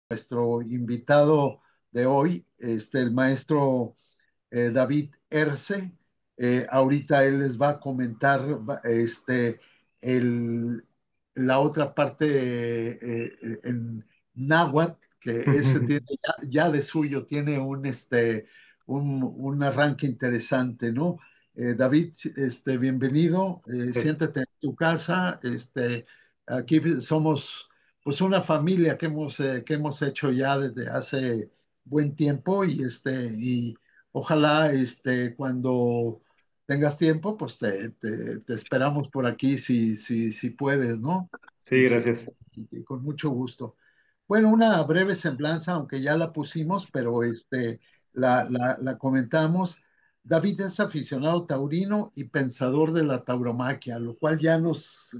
Nuestro invitado de hoy, el maestro David Erce. Ahorita él les va a comentar el, la otra parte en náhuatl, que ese tiene ya de suyo, tiene un arranque interesante, ¿no? David, bienvenido, Es- siéntate en tu casa. Aquí somos pues una familia que hemos hecho ya desde hace buen tiempo y ojalá cuando tengas tiempo, pues te esperamos por aquí si puedes, ¿no? sí, Y, gracias. y con mucho gusto. Bueno, una breve semblanza, aunque ya la pusimos, pero la comentamos. David es aficionado taurino y pensador de la tauromaquia, lo cual ya nos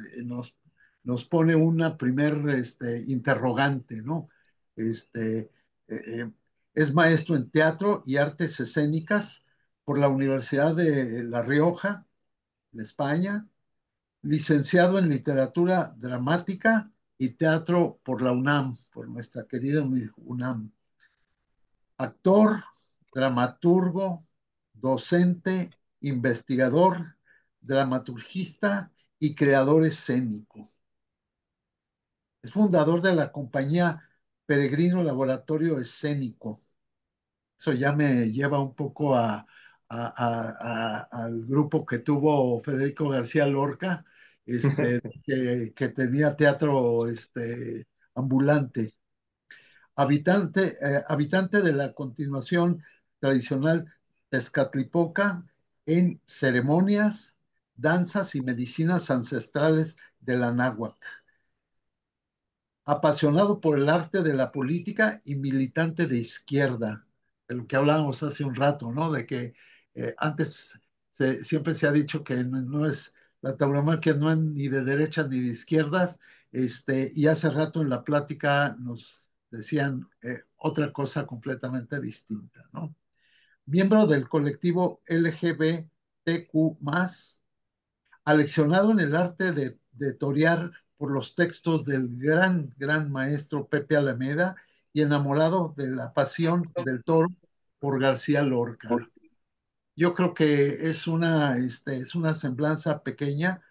pone una primer interrogante, ¿no? Este, es maestro en teatro y artes escénicas por la Universidad de La Rioja, en España, licenciado en literatura dramática y teatro por la UNAM, por nuestra querida UNAM. Actor, dramaturgo, docente, investigador, dramaturgista y creador escénico. Es fundador de la compañía Peregrino Laboratorio Escénico. Eso ya me lleva un poco al grupo que tuvo Federico García Lorca, que tenía teatro ambulante. Habitante de la continuación tradicional Tezcatlipoca en ceremonias, danzas y medicinas ancestrales de la náhuatl, apasionado por el arte de la política y militante de izquierda, de lo que hablábamos hace un rato, ¿no? De que antes siempre se ha dicho que no es, la tauromaquia no es ni de derechas ni de izquierdas, y hace rato en la plática nos decían otra cosa completamente distinta, ¿no? Miembro del colectivo LGBTQ+, aleccionado en el arte de torear por los textos del gran maestro Pepe Alameda y enamorado de la pasión del toro por García Lorca. Yo creo que es una semblanza pequeña,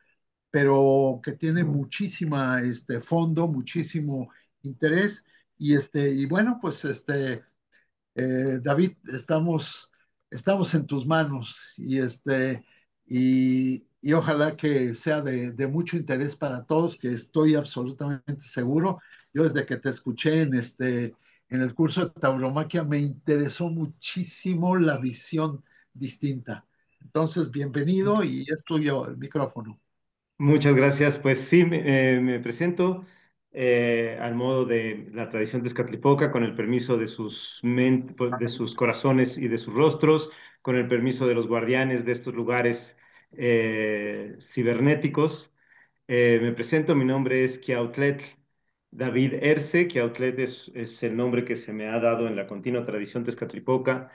pero que tiene muchísima fondo, muchísimo interés. Y bueno, pues David, estamos en tus manos y ojalá que sea de mucho interés para todos, que estoy absolutamente seguro. Yo desde que te escuché en el curso de tauromaquia me interesó muchísimo la visión distinta. Entonces, bienvenido y es tuyo el micrófono. Muchas gracias. Pues sí, me presento al modo de la tradición de Escatlipoca, con el permiso de pues, de sus corazones y de sus rostros, con el permiso de los guardianes de estos lugares cibernéticos. Me presento, mi nombre es Kiautlet David Erce. Kiautlet es el nombre que se me ha dado en la continua tradición de Escatlipoca,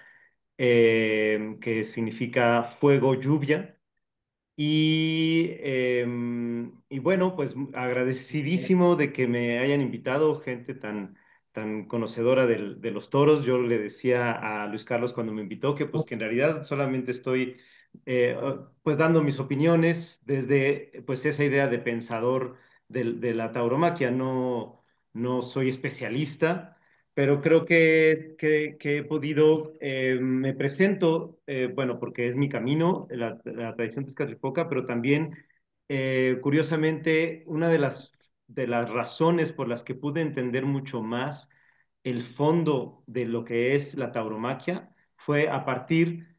que significa fuego, lluvia. Y bueno, pues agradecidísimo de que me hayan invitado gente tan conocedora de los toros. Yo le decía a Luis Carlos cuando me invitó que pues que en realidad solamente estoy pues dando mis opiniones desde pues esa idea de pensador de la tauromaquia. No soy especialista, pero creo que he podido, me presento, bueno, porque es mi camino, la tradición tezcatlipoca, pero también, curiosamente, una de las razones por las que pude entender mucho más el fondo de lo que es la tauromaquia fue a partir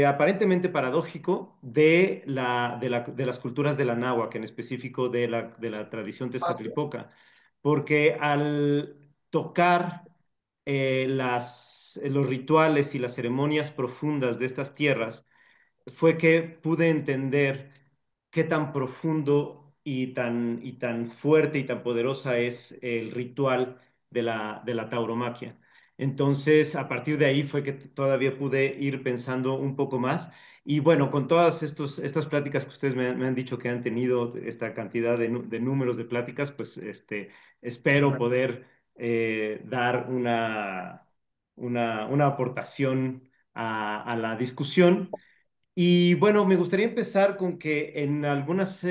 aparentemente paradójico de las culturas de la náhuatl, en específico de la tradición tezcatlipoca, porque al tocar los rituales y las ceremonias profundas de estas tierras, fue que pude entender qué tan profundo y tan fuerte y tan poderosa es el ritual de la tauromaquia. Entonces, a partir de ahí fue que todavía pude ir pensando un poco más. Y bueno, con todas estas pláticas que ustedes me han dicho que han tenido, esta cantidad de números de pláticas, pues espero poder dar una aportación a la discusión. Y bueno, me gustaría empezar con que en algunos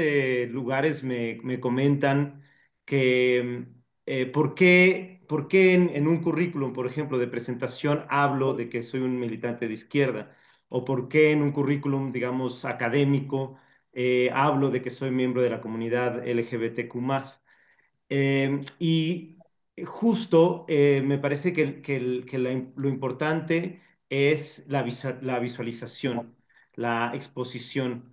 lugares me comentan que por qué en un currículum, por ejemplo, de presentación hablo de que soy un militante de izquierda, o por qué en un currículum, digamos, académico, hablo de que soy miembro de la comunidad LGBTQ+. Y justo me parece que lo importante es la visualización, la exposición.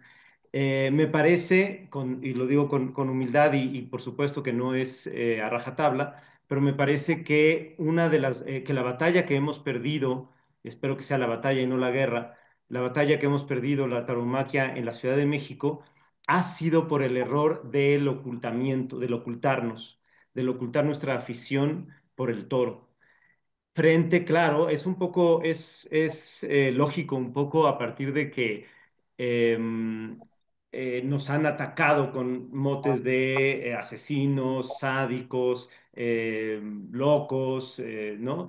Me parece, y lo digo con humildad y por supuesto que no es a rajatabla, pero me parece que que la batalla que hemos perdido, espero que sea la batalla y no la guerra, la batalla que hemos perdido, la tauromaquia en la Ciudad de México, ha sido por el error del ocultamiento, del ocultar nuestra afición por el toro. Frente, claro, es un poco, es lógico un poco a partir de que nos han atacado con motes de asesinos, sádicos, locos, ¿no?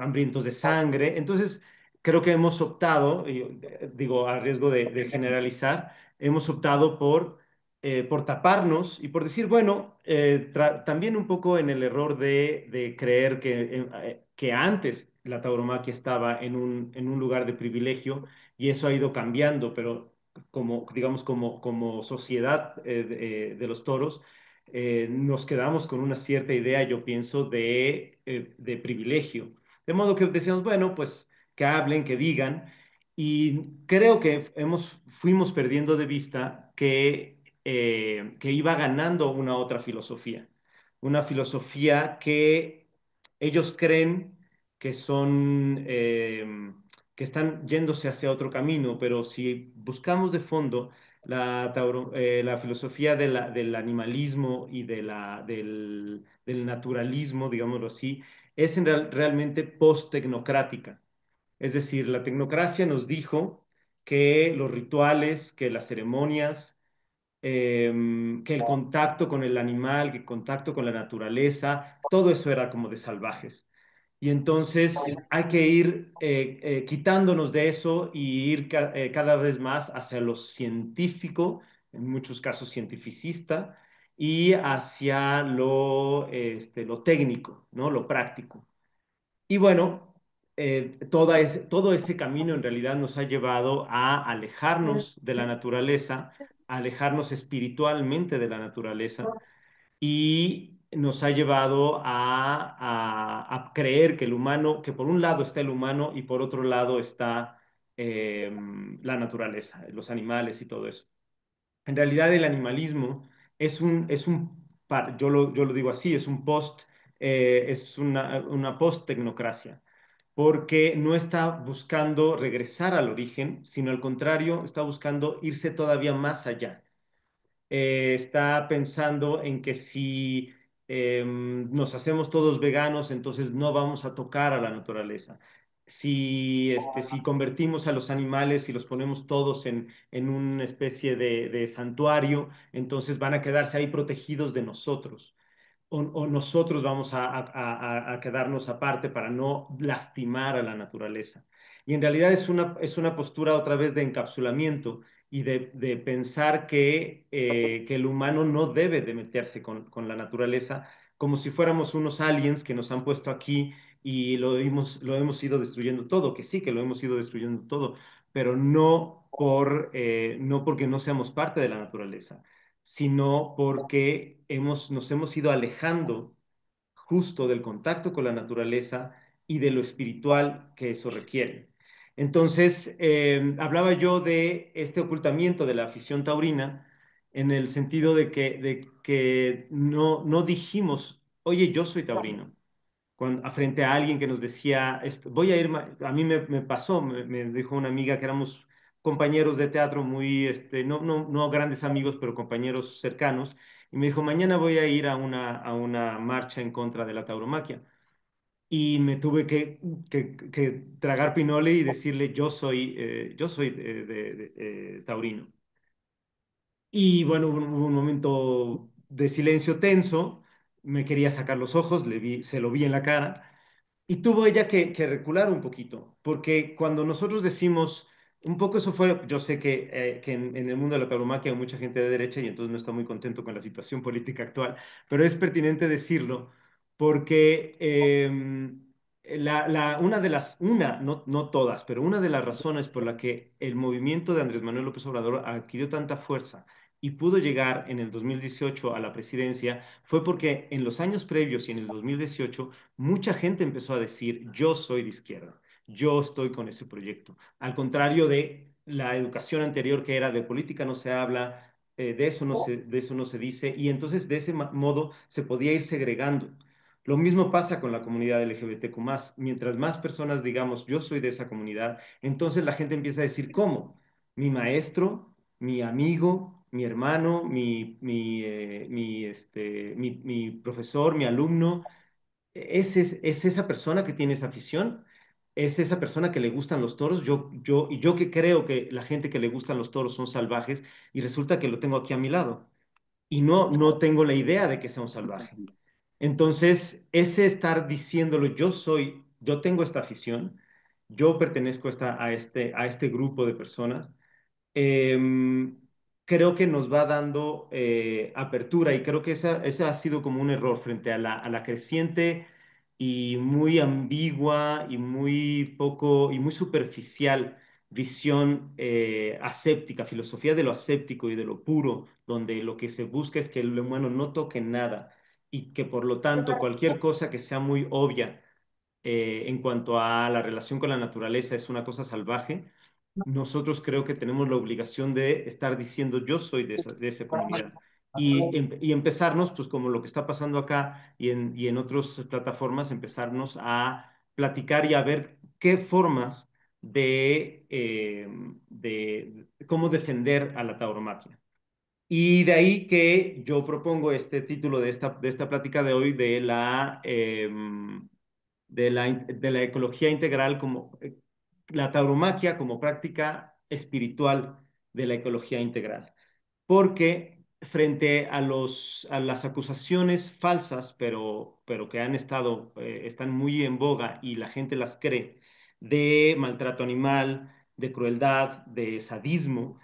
Hambrientos de sangre. Entonces, creo que hemos optado, y, digo, a riesgo de generalizar, hemos optado por taparnos y por decir, bueno, también un poco en el error de creer que antes la tauromaquia estaba en un lugar de privilegio y eso ha ido cambiando, pero como, digamos, como sociedad de los toros, nos quedamos con una cierta idea, yo pienso, de privilegio. De modo que decíamos, bueno, pues que hablen, que digan, y creo que fuimos perdiendo de vista que iba ganando una filosofía que ellos creen que que están yéndose hacia otro camino, pero si buscamos de fondo la filosofía del animalismo y del naturalismo, digámoslo así, es realmente post-tecnocrática. Es decir, la tecnocracia nos dijo que los rituales, que las ceremonias, que el contacto con el animal, que el contacto con la naturaleza, todo eso era como de salvajes. Y entonces hay que ir quitándonos de eso y ir cada vez más hacia lo científico, en muchos casos cientificista, y hacia lo técnico, ¿no? Lo práctico. Y bueno, todo ese camino en realidad nos ha llevado a alejarnos de la naturaleza, a alejarnos espiritualmente de la naturaleza y nos ha llevado a creer que el humano, que por un lado está el humano y por otro lado está la naturaleza, los animales y todo eso. En realidad el animalismo yo lo digo así, es un es una post-tecnocracia, porque no está buscando regresar al origen, sino al contrario, está buscando irse todavía más allá. Está pensando en que si nos hacemos todos veganos, entonces no vamos a tocar a la naturaleza. Si convertimos a los animales y los ponemos todos en una especie de santuario, entonces van a quedarse ahí protegidos de nosotros o nosotros vamos a quedarnos aparte para no lastimar a la naturaleza. Y en realidad es una postura otra vez de encapsulamiento y de pensar que el humano no debe de meterse con la naturaleza como si fuéramos unos aliens que nos han puesto aquí y lo hemos ido destruyendo todo, que sí que lo hemos ido destruyendo todo, pero no porque no seamos parte de la naturaleza, sino porque nos hemos ido alejando justo del contacto con la naturaleza y de lo espiritual que eso requiere. Entonces, hablaba yo de este ocultamiento de la afición taurina en el sentido de que no dijimos, oye, yo soy taurino frente a alguien que nos decía, voy a ir, a mí me pasó, me dijo una amiga que éramos compañeros de teatro muy, no grandes amigos, pero compañeros cercanos, y me dijo, mañana voy a ir a una marcha en contra de la tauromaquia. Y me tuve que tragar pinole y decirle, yo soy taurino. Y bueno, hubo un momento de silencio tenso me quería sacar los ojos, se lo vi en la cara. Y tuvo ella que recular un poquito, porque cuando nosotros decimos, un poco eso fue, yo sé que en el mundo de la tauromaquia hay mucha gente de derecha y entonces no está muy contento con la situación política actual, pero es pertinente decirlo porque no todas, pero una de las razones por la que el movimiento de Andrés Manuel López Obrador adquirió tanta fuerza y pudo llegar en el 2018 a la presidencia fue porque en los años previos y en el 2018 mucha gente empezó a decir, yo soy de izquierda, yo estoy con ese proyecto. Al contrario de la educación anterior que era de política no se habla, de eso no se dice, y entonces de ese modo se podía ir segregando. Lo mismo pasa con la comunidad LGBTQ+. Mientras más personas digamos, yo soy de esa comunidad, entonces la gente empieza a decir, ¿cómo? Mi maestro, mi amigo, mi hermano, mi profesor, mi alumno, es esa persona que tiene esa afición, es esa persona que le gustan los toros. Y yo que creo que la gente que le gustan los toros son salvajes y resulta que lo tengo aquí a mi lado y no tengo la idea de que sea un salvaje. Entonces, ese estar diciéndolo, yo tengo esta afición, yo pertenezco a este grupo de personas, eh, creo que nos va dando apertura y creo que esa ha sido como un error frente a a la creciente y muy ambigua y muy superficial visión aséptica, filosofía de lo aséptico y de lo puro, donde lo que se busca es que el humano no toque nada y que por lo tanto cualquier cosa que sea muy obvia en cuanto a la relación con la naturaleza es una cosa salvaje. Nosotros creo que tenemos la obligación de estar diciendo yo soy de esa comunidad y empezarnos, pues como lo que está pasando acá y en otras plataformas, empezarnos a platicar y a ver qué formas de cómo defender a la tauromaquia. Y de ahí que yo propongo este título de esta plática de hoy de la ecología integral como la tauromaquia como práctica espiritual de la ecología integral. Porque frente a a las acusaciones falsas, pero que están muy en boga y la gente las cree, de maltrato animal, de crueldad, de sadismo,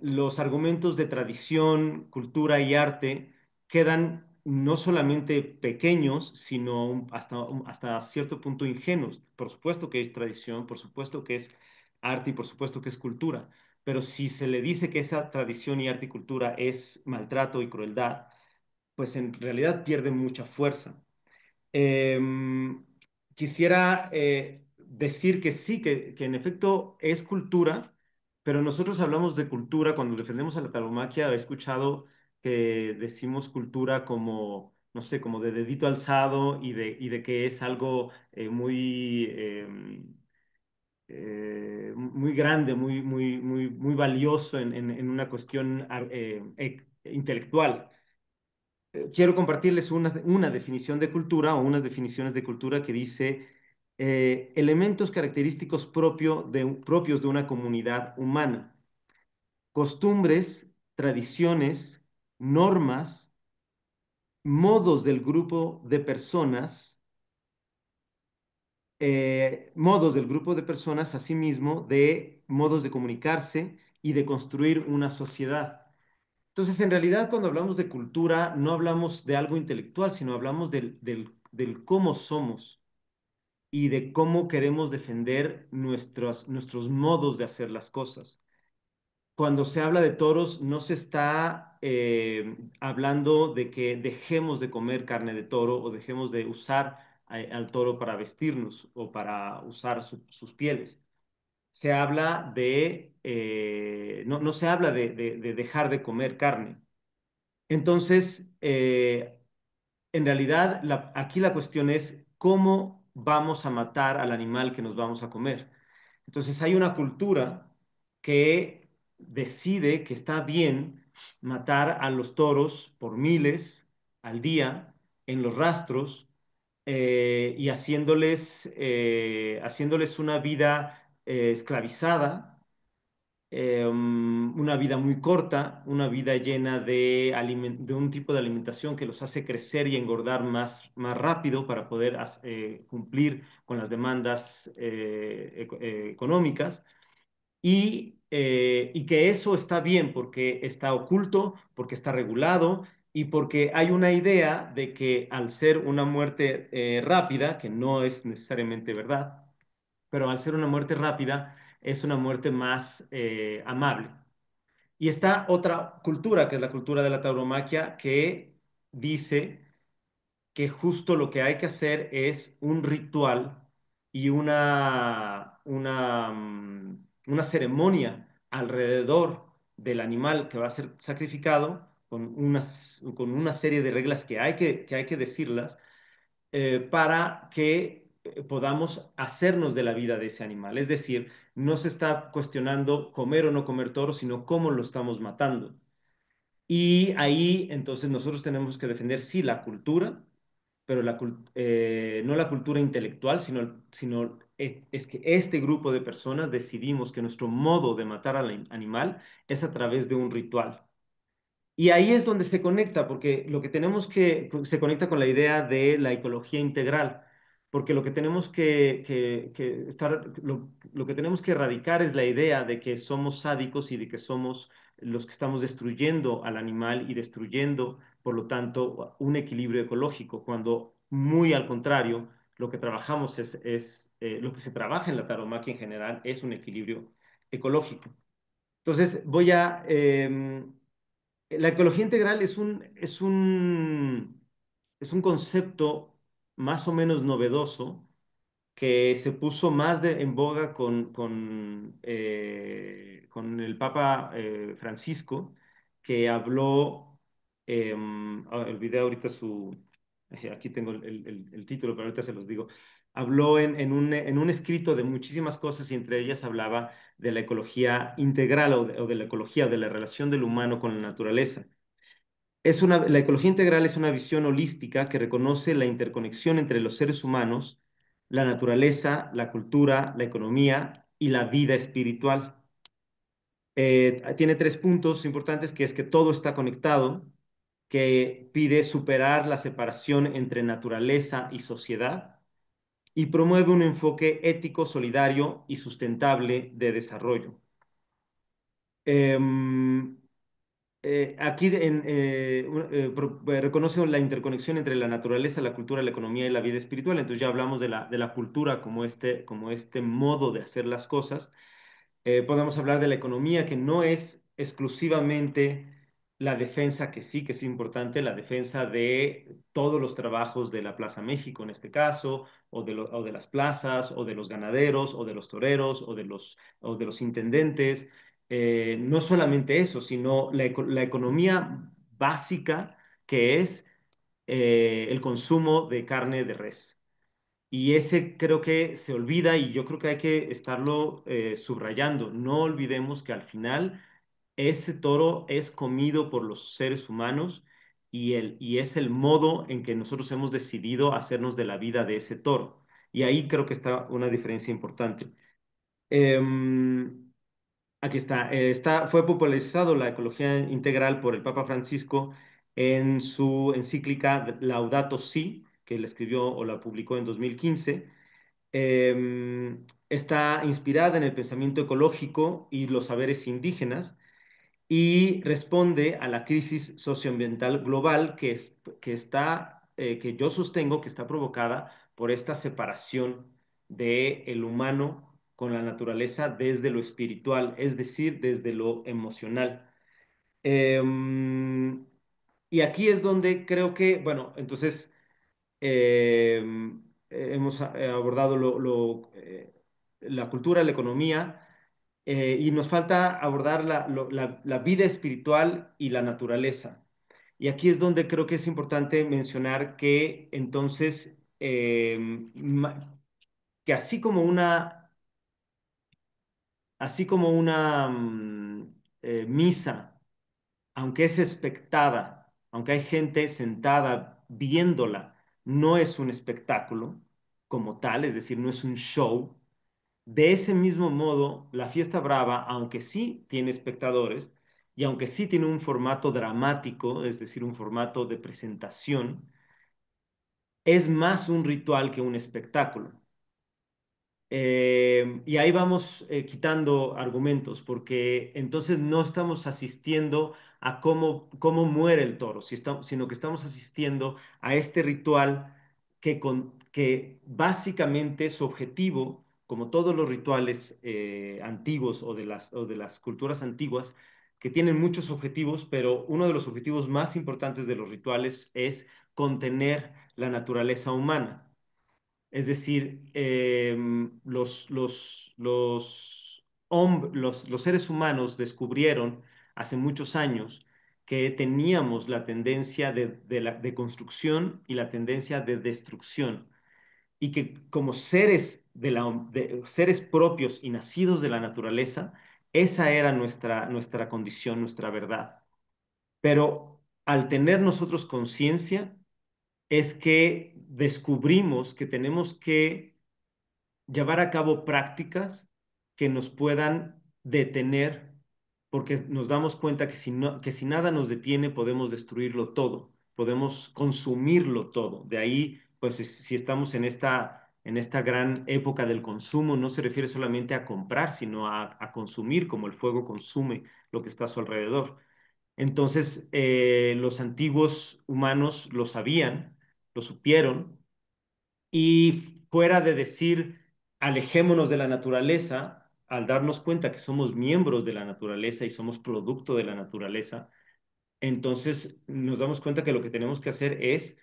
los argumentos de tradición, cultura y arte quedan no solamente pequeños, sino hasta cierto punto ingenuos. Por supuesto que es tradición, por supuesto que es arte y por supuesto que es cultura, pero si se le dice que esa tradición y arte y cultura es maltrato y crueldad, pues en realidad pierde mucha fuerza. Em, Quisiera decir que sí, que en efecto es cultura, pero nosotros hablamos de cultura cuando defendemos a la tauromaquia. He escuchado que decimos cultura como, no sé, como de dedito alzado y de que es algo muy grande, muy valioso en una cuestión intelectual. Quiero compartirles una definición de cultura o unas definiciones de cultura que dice elementos característicos propios de una comunidad humana, costumbres, tradiciones, normas, modos del grupo de personas, modos del grupo de personas, asimismo, de modos de comunicarse y de construir una sociedad. Entonces, en realidad, cuando hablamos de cultura, no hablamos de algo intelectual, sino hablamos del cómo somos y de cómo queremos defender nuestros modos de hacer las cosas. Cuando se habla de toros, no se está hablando de que dejemos de comer carne de toro o dejemos de usar al toro para vestirnos o para usar sus pieles. Se habla no se habla de dejar de comer carne. Entonces, en realidad, aquí la cuestión es cómo vamos a matar al animal que nos vamos a comer. Entonces, hay una cultura que decide que está bien matar a los toros por miles al día en los rastros y haciéndoles una vida esclavizada una vida muy corta, una vida llena de un tipo de alimentación que los hace crecer y engordar más rápido para poder cumplir con las demandas económicas y que eso está bien porque está oculto, porque está regulado y porque hay una idea de que al ser una muerte rápida, que no es necesariamente verdad, pero al ser una muerte rápida es una muerte más amable. Y está otra cultura, que es la cultura de la tauromaquia, que dice que justo lo que hay que hacer es un ritual y una ceremonia alrededor del animal que va a ser sacrificado con una serie de reglas que hay que decirlas para que podamos hacernos de la vida de ese animal. Es decir, no se está cuestionando comer o no comer toro, sino cómo lo estamos matando. Y ahí entonces nosotros tenemos que defender, sí, la cultura, pero no la cultura intelectual, sino es que este grupo de personas decidimos que nuestro modo de matar al animal es a través de un ritual. Y ahí es donde se conecta, porque lo que tenemos se conecta con la idea de la ecología integral, porque lo que tenemos lo que tenemos que erradicar es la idea de que somos sádicos y de que somos los que estamos destruyendo al animal y destruyendo, por lo tanto, un equilibrio ecológico, cuando muy al contrario, lo que trabajamos lo que se trabaja en la taromaquia en general es un equilibrio ecológico. Entonces, la ecología integral es un concepto más o menos novedoso que se puso en boga con el Papa Francisco, que habló, olvidé ahorita aquí tengo el título, pero ahorita se los digo, habló en un escrito de muchísimas cosas y entre ellas hablaba de la ecología integral o de la ecología, de la relación del humano con la naturaleza. La ecología integral es una visión holística que reconoce la interconexión entre los seres humanos, la naturaleza, la cultura, la economía y la vida espiritual. Tiene tres puntos importantes, que es que todo está conectado, que pide superar la separación entre naturaleza y sociedad y promueve un enfoque ético, solidario y sustentable de desarrollo. Em, aquí reconoce la interconexión entre la naturaleza, la cultura, la economía y la vida espiritual. Entonces ya hablamos de la cultura como este modo de hacer las cosas. Podemos hablar de la economía, que no es exclusivamente la defensa, que sí que es importante, la defensa de todos los trabajos de la Plaza México en este caso, o de las plazas, o de los ganaderos, o de los toreros, o de los intendentes. No solamente eso, sino la economía básica que es el consumo de carne de res. Y ese creo que se olvida y yo creo que hay que estarlo subrayando. No olvidemos que al final ese toro es comido por los seres humanos y es el modo en que nosotros hemos decidido hacernos de la vida de ese toro. Y ahí creo que está una diferencia importante. Em, Aquí está. Fue popularizado la ecología integral por el Papa Francisco en su encíclica Laudato Si, que la escribió o la publicó en 2015. Está inspirada en el pensamiento ecológico y los saberes indígenas y responde a la crisis socioambiental global que yo sostengo que está provocada por esta separación del humano con la naturaleza desde lo espiritual, es decir, desde lo emocional. Em, y aquí es donde creo que, bueno, entonces eh, hemos abordado la cultura, la economía, y nos falta abordar la vida espiritual y la naturaleza. Y aquí es donde creo que es importante mencionar que entonces, que así como una misa, aunque es expectada, aunque hay gente sentada viéndola, no es un espectáculo como tal, es decir, no es un show. De ese mismo modo, la fiesta brava, aunque sí tiene espectadores y aunque sí tiene un formato dramático, es decir, un formato de presentación, es más un ritual que un espectáculo. Y ahí vamos quitando argumentos, porque entonces no estamos asistiendo a cómo muere el toro, sino que estamos asistiendo a este ritual que básicamente su objetivo, como todos los rituales antiguos o de las culturas antiguas, que tienen muchos objetivos, pero uno de los objetivos más importantes de los rituales es contener la naturaleza humana. Es decir, los seres humanos descubrieron hace muchos años que teníamos la tendencia de construcción y la tendencia de destrucción, y que como seres propios y nacidos de la naturaleza, esa era nuestra condición, nuestra verdad. Pero al tener nosotros conciencia, es que descubrimos que tenemos que llevar a cabo prácticas que nos puedan detener, porque nos damos cuenta que que si nada nos detiene, podemos destruirlo todo, podemos consumirlo todo. De ahí, pues si estamos en esta gran época del consumo, no se refiere solamente a comprar, sino a consumir, como el fuego consume lo que está a su alrededor. Entonces, los antiguos humanos lo sabían, lo supieron, y fuera de decir, alejémonos de la naturaleza, al darnos cuenta que somos miembros de la naturaleza y somos producto de la naturaleza, entonces nos damos cuenta que lo que tenemos que hacer es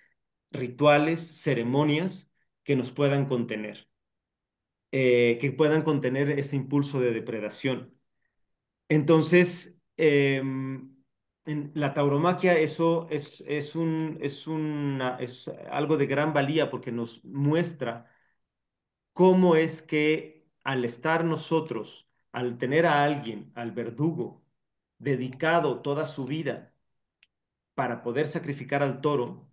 rituales, ceremonias que nos puedan contener, que puedan contener ese impulso de depredación. Entonces, en la tauromaquia eso es algo de gran valía porque nos muestra cómo es que al estar nosotros, al tener a alguien, al verdugo, dedicado toda su vida para poder sacrificar al toro,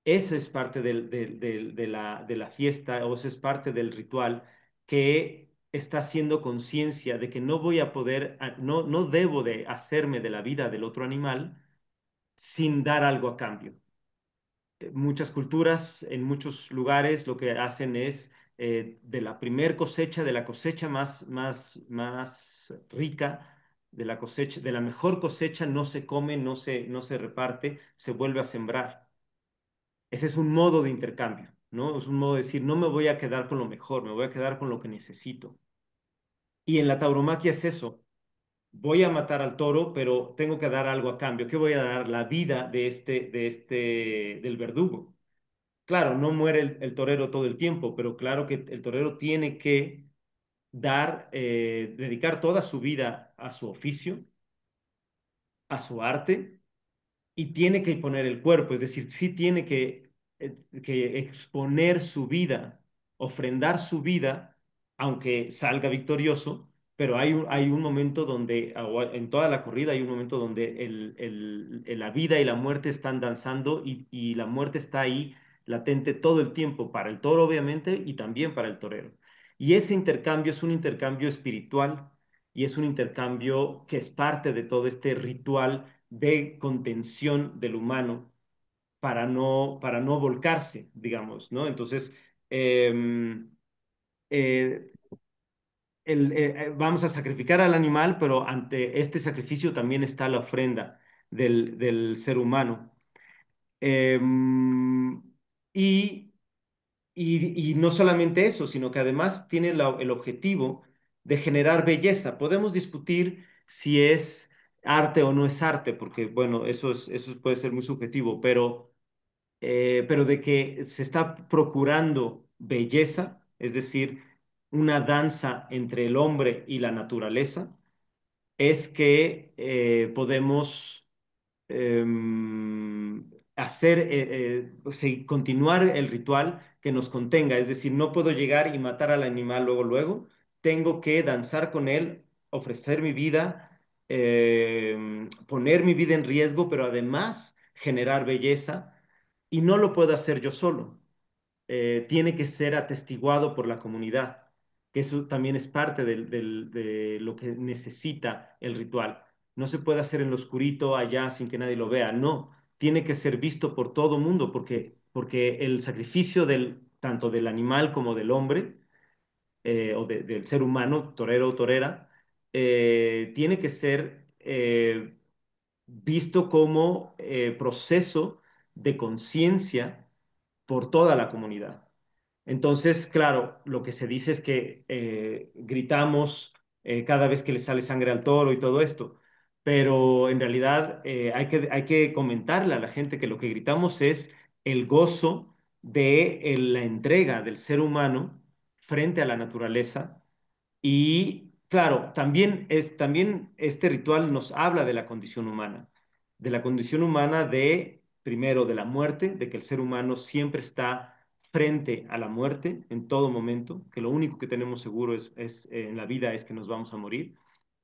eso es parte de la fiesta, o eso es parte del ritual que está haciendo conciencia de que no voy a poder, no debo de hacerme de la vida del otro animal sin dar algo a cambio. Muchas culturas, en muchos lugares, lo que hacen es de la primer cosecha, de la cosecha más rica, de la cosecha, de la mejor cosecha, no se come, no se reparte, se vuelve a sembrar. Ese es un modo de intercambio, ¿no? Es un modo de decir, no me voy a quedar con lo mejor, me voy a quedar con lo que necesito. Y en la tauromaquia es eso. Voy a matar al toro, pero tengo que dar algo a cambio. ¿Qué voy a dar? La vida del verdugo. Claro, no muere el torero todo el tiempo, pero claro que el torero tiene que dedicar toda su vida a su oficio, a su arte, y tiene que poner el cuerpo, es decir, sí tiene que exponer su vida, ofrendar su vida, aunque salga victorioso, pero hay un momento donde, en toda la corrida hay un momento donde la vida y la muerte están danzando y la muerte está ahí latente todo el tiempo, para el toro obviamente y también para el torero. Y ese intercambio es un intercambio espiritual y es un intercambio que es parte de todo este ritual de contención del humano para no volcarse, digamos, ¿no? Entonces, eh, eh, vamos a sacrificar al animal, pero ante este sacrificio también está la ofrenda del ser humano. Eh, y, y no solamente eso, sino que además tiene el objetivo de generar belleza. Podemos discutir si es arte o no es arte, porque bueno, eso puede ser muy subjetivo, pero de que se está procurando belleza, es decir, una danza entre el hombre y la naturaleza, es que podemos eh, continuar el ritual que nos contenga. Es decir, no puedo llegar y matar al animal luego, tengo que danzar con él, ofrecer mi vida, poner mi vida en riesgo, pero además generar belleza, y no lo puedo hacer yo solo. Tiene que ser atestiguado por la comunidad. que eso también es parte de lo que necesita el ritual. No se puede hacer en lo oscurito allá sin que nadie lo vea, no, tiene que ser visto por todo mundo porque el sacrificio tanto del animal como del hombre del ser humano, torero o torera, tiene que ser visto como proceso de conciencia por toda la comunidad. Entonces, claro, lo que se dice es que gritamos cada vez que le sale sangre al toro y todo esto, pero en realidad hay que comentarle a la gente que lo que gritamos es el gozo de la entrega del ser humano frente a la naturaleza y claro, también este ritual nos habla de la condición humana de, primero, de la muerte, de que el ser humano siempre está frente a la muerte en todo momento, que lo único que tenemos seguro en la vida es que nos vamos a morir.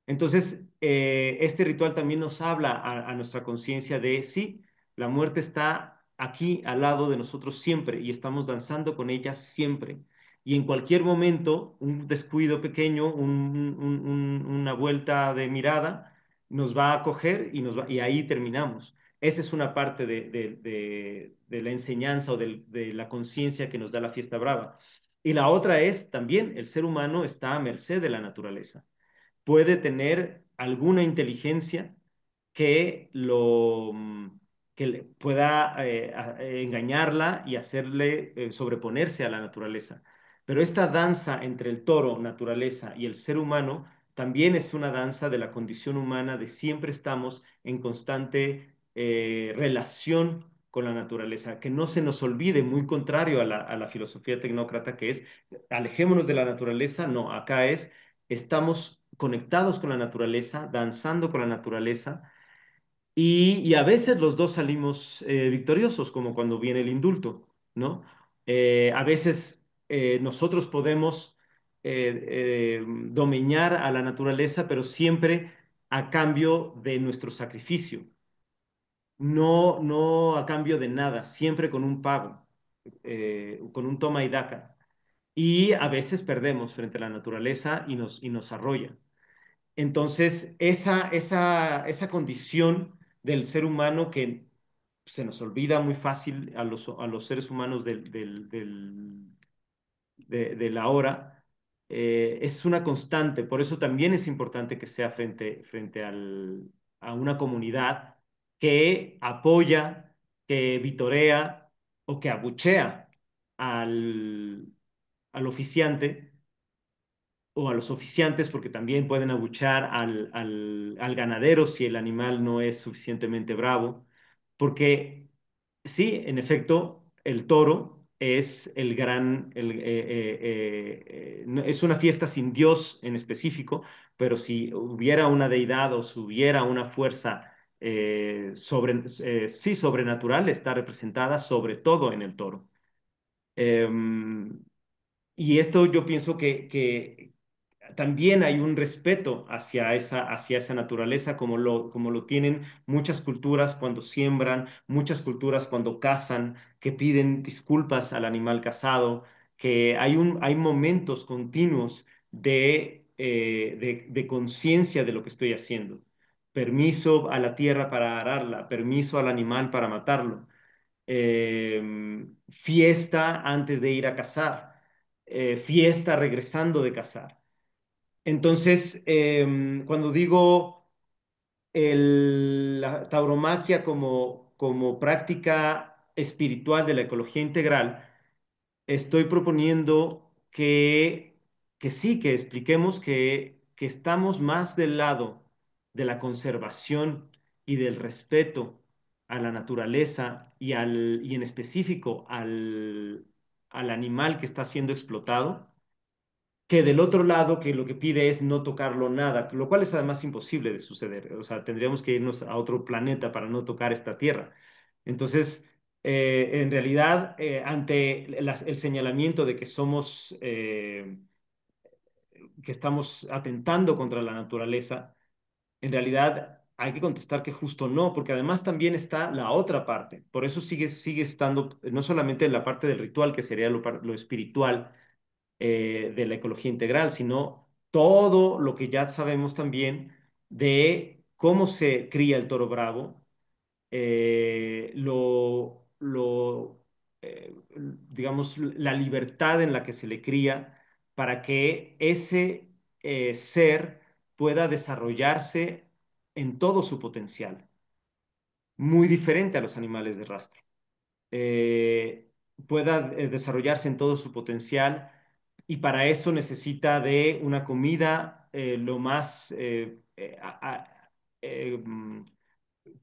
Entonces, este ritual también nos habla a nuestra conciencia de, sí, la muerte está aquí al lado de nosotros siempre y estamos danzando con ella siempre. Y en cualquier momento, un descuido pequeño, una vuelta de mirada, nos va a coger y ahí terminamos. Esa es una parte de la enseñanza o de la conciencia que nos da la fiesta brava. Y la otra es también el ser humano está a merced de la naturaleza puede tener alguna inteligencia que que pueda engañarla y hacerle sobreponerse a la naturaleza. Pero esta danza entre el toro, naturaleza, y el ser humano también es una danza de la condición humana de siempre estamos en constante relación con la naturaleza, que no se nos olvide, muy contrario a a la filosofía tecnócrata que es alejémonos de la naturaleza, no, acá es estamos conectados con la naturaleza, danzando con la naturaleza, y a veces los dos salimos victoriosos, como cuando viene el indulto, ¿no? A veces nosotros podemos domeñar a la naturaleza, pero siempre a cambio de nuestro sacrificio, no a cambio de nada, siempre con un pago, con un toma y daca. Y a veces perdemos frente a la naturaleza y nos arrolla. Entonces, esa condición del ser humano que se nos olvida muy fácil a los seres humanos de la hora, es una constante. Por eso también es importante que sea frente a una comunidad que apoya, que vitorea o que abuchea al, al oficiante o a los oficiantes, porque también pueden abuchar al ganadero si el animal no es suficientemente bravo, porque sí, en efecto, el toro es el gran, es una fiesta sin Dios en específico, pero si hubiera una deidad o si hubiera una fuerza sí, sobrenatural, está representada sobre todo en el toro. Em, y esto yo pienso que también hay un respeto hacia esa naturaleza, como lo tienen muchas culturas cuando siembran, muchas culturas cuando cazan, que piden disculpas al animal cazado, que hay momentos continuos de conciencia de lo que estoy haciendo. Permiso a la tierra para ararla, permiso al animal para matarlo fiesta antes de ir a cazar, fiesta regresando de cazar. Entonces, cuando digo la tauromaquia como práctica espiritual de la ecología integral, estoy proponiendo que sí, que expliquemos que estamos más del lado de la conservación y del respeto a la naturaleza y en específico al animal que está siendo explotado, que del otro lado que lo que pide es no tocarlo nada, lo cual es además imposible de suceder. O sea, tendríamos que irnos a otro planeta para no tocar esta Tierra. Entonces, en realidad, ante el señalamiento de que que estamos atentando contra la naturaleza, en realidad hay que contestar que justo no, porque además también está la otra parte. Por eso sigue estando no solamente la parte del ritual, que sería lo espiritual, de la ecología integral, sino todo lo que ya sabemos también de cómo se cría el toro bravo, digamos, la libertad en la que se le cría para que ese ser pueda desarrollarse en todo su potencial, muy diferente a los animales de rastro. eh, Pueda desarrollarse en todo su potencial y para eso necesita de una comida lo más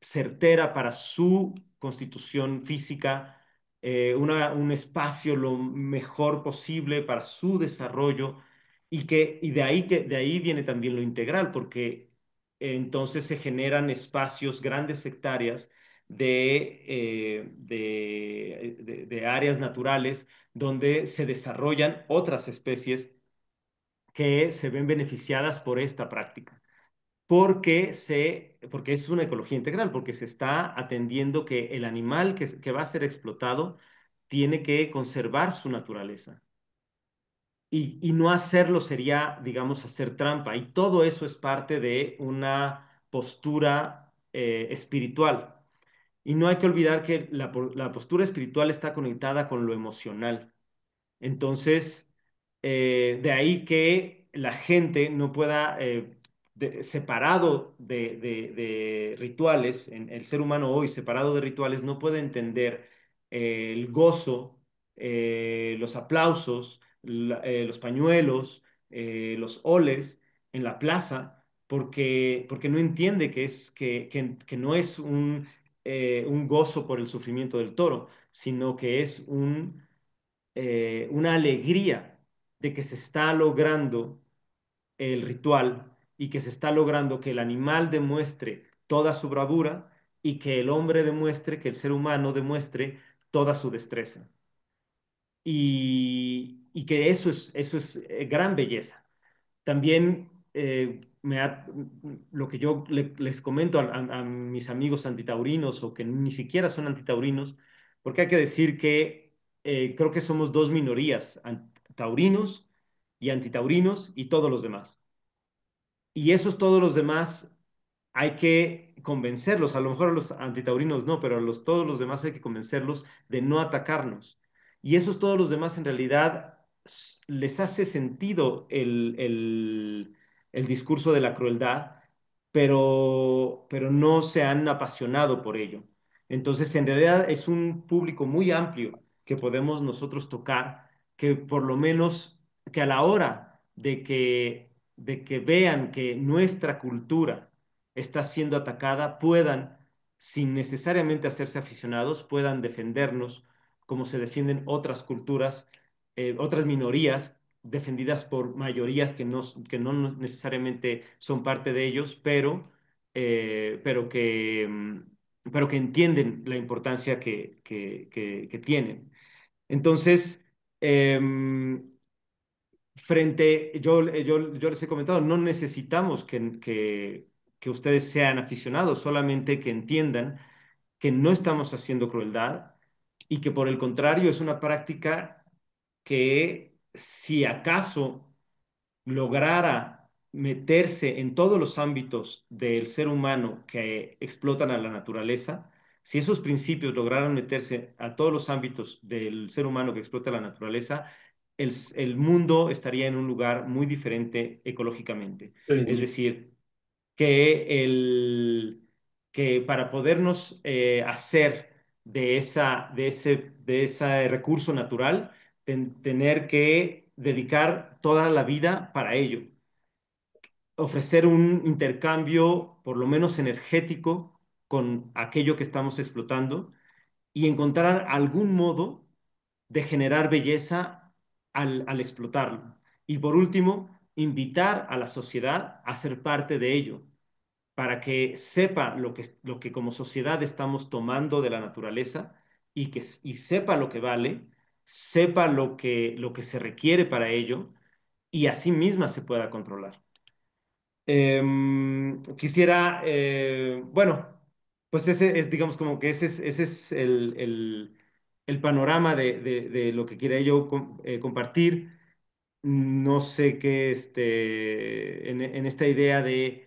certera para su constitución física, un espacio lo mejor posible para su desarrollo y de ahí viene también lo integral, porque entonces se generan espacios, grandes hectáreas de áreas naturales donde se desarrollan otras especies que se ven beneficiadas por esta práctica porque es una ecología integral, porque se está atendiendo que el animal que va a ser explotado tiene que conservar su naturaleza. Y no hacerlo sería, digamos, hacer trampa. Y todo eso es parte de una postura espiritual. Y no hay que olvidar que la postura espiritual está conectada con lo emocional. Entonces, de ahí que la gente no pueda, separado de rituales, el ser humano hoy separado de rituales no puede entender el gozo, los aplausos, los pañuelos, los oles en la plaza, porque no entiende que no es un gozo por el sufrimiento del toro, sino que es una alegría de que se está logrando el ritual y que se está logrando que el animal demuestre toda su bravura y que el hombre demuestre, que el ser humano demuestre toda su destreza. Y que eso es gran belleza. También lo que yo les comento a mis amigos antitaurinos o que ni siquiera son antitaurinos, porque hay que decir que creo que somos dos minorías, taurinos y antitaurinos y todos los demás. Y esos todos los demás hay que convencerlos, a lo mejor a los antitaurinos no, pero todos los demás hay que convencerlos de no atacarnos. Y esos todos los demás en realidad les hace sentido el discurso de la crueldad, pero no se han apasionado por ello. Entonces, en realidad es un público muy amplio que podemos nosotros tocar, que por lo menos que a la hora de que vean que nuestra cultura está siendo atacada, puedan, sin necesariamente hacerse aficionados, puedan defendernos como se defienden otras culturas, otras minorías defendidas por mayorías que no necesariamente son parte de ellos, eh, pero que, mm, pero que entienden la importancia que tienen. Entonces, em, yo les he comentado, no necesitamos que ustedes sean aficionados, solamente que entiendan que no estamos haciendo crueldad y que por el contrario es una práctica que si acaso lograra meterse en todos los ámbitos del ser humano que explotan a la naturaleza, si esos principios lograran meterse a todos los ámbitos del ser humano que explota la naturaleza, el mundo estaría en un lugar muy diferente ecológicamente. Es Sí. decir, que para podernos hacer de ese recurso natural, tener que dedicar toda la vida para ello, ofrecer un intercambio, por lo menos energético, con aquello que estamos explotando y encontrar algún modo de generar belleza al explotarlo. Y por último, invitar a la sociedad a ser parte de ello, para que sepa lo que como sociedad estamos tomando de la naturaleza y sepa lo que vale, sepa lo que se requiere para ello y así misma se pueda controlar. Quisiera, bueno, pues ese es, digamos, como que ese es el panorama de lo que quería yo compartir. no sé qué, en esta idea de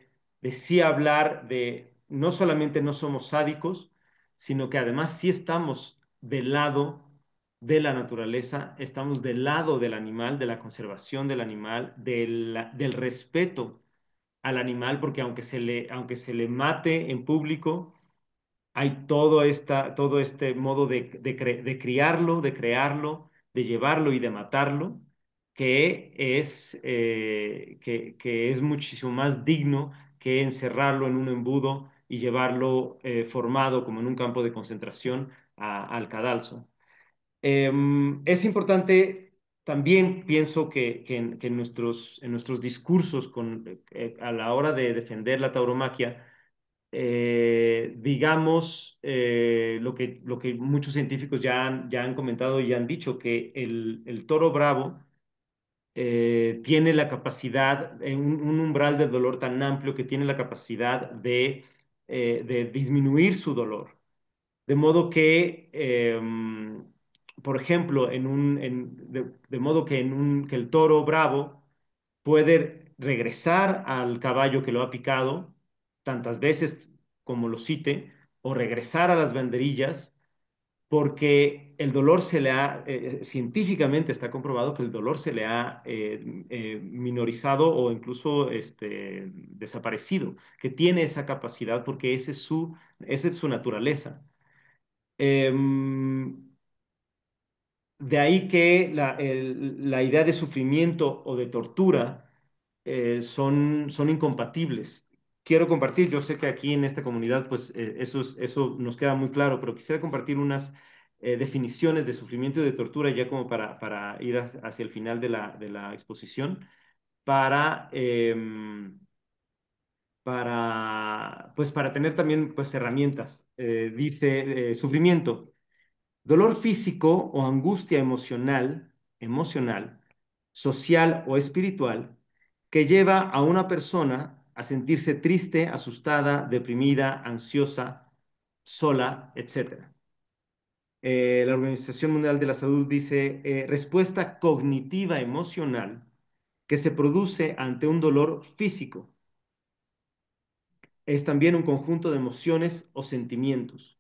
sí hablar de, no solamente no somos sádicos, sino que además sí estamos del lado de la naturaleza, estamos del lado del animal, de la conservación del animal, del respeto al animal, porque aunque se le mate en público, hay todo este modo de criarlo, de crearlo, de llevarlo y de matarlo, que es muchísimo más digno que encerrarlo en un embudo y llevarlo formado como en un campo de concentración al cadalso. Es importante, también pienso que en nuestros discursos a la hora de defender la tauromaquia, digamos, lo que muchos científicos ya han comentado y han dicho, que el toro bravo tiene la capacidad, un umbral de dolor tan amplio que tiene la capacidad de disminuir su dolor. De modo que, por ejemplo, de modo que, que el toro bravo puede regresar al caballo que lo ha picado tantas veces como lo cite, o regresar a las banderillas, porque el dolor científicamente está comprobado que el dolor se le ha minorizado o incluso desaparecido, que tiene esa capacidad porque esa es su naturaleza. Em, de ahí que la idea de sufrimiento o de tortura son incompatibles. Quiero compartir, yo sé que aquí en esta comunidad, pues eso nos queda muy claro, pero quisiera compartir unas definiciones de sufrimiento y de tortura ya como para ir hacia el final de la exposición, para, pues para tener también pues herramientas. Dice, sufrimiento. Dolor físico o angustia emocional, social o espiritual, que lleva a una persona a sentirse triste, asustada, deprimida, ansiosa, sola, etcétera. La Organización Mundial de la Salud dice, respuesta cognitiva emocional que se produce ante un dolor físico. Es también un conjunto de emociones o sentimientos.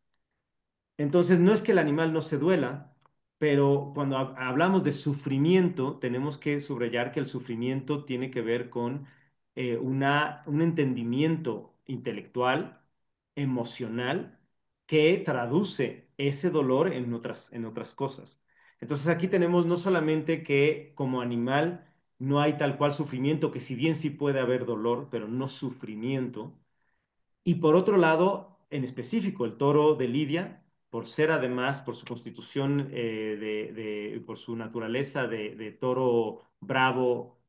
Entonces, no es que el animal no se duela, pero cuando hablamos de sufrimiento, tenemos que subrayar que el sufrimiento tiene que ver con un entendimiento intelectual, emocional, que traduce ese dolor en otras cosas. Entonces, aquí tenemos no solamente que como animal no hay tal cual sufrimiento, que si bien sí puede haber dolor, pero no sufrimiento, y por otro lado, en específico, el toro de Lidia, por ser además, por su constitución, por su naturaleza de toro bravo,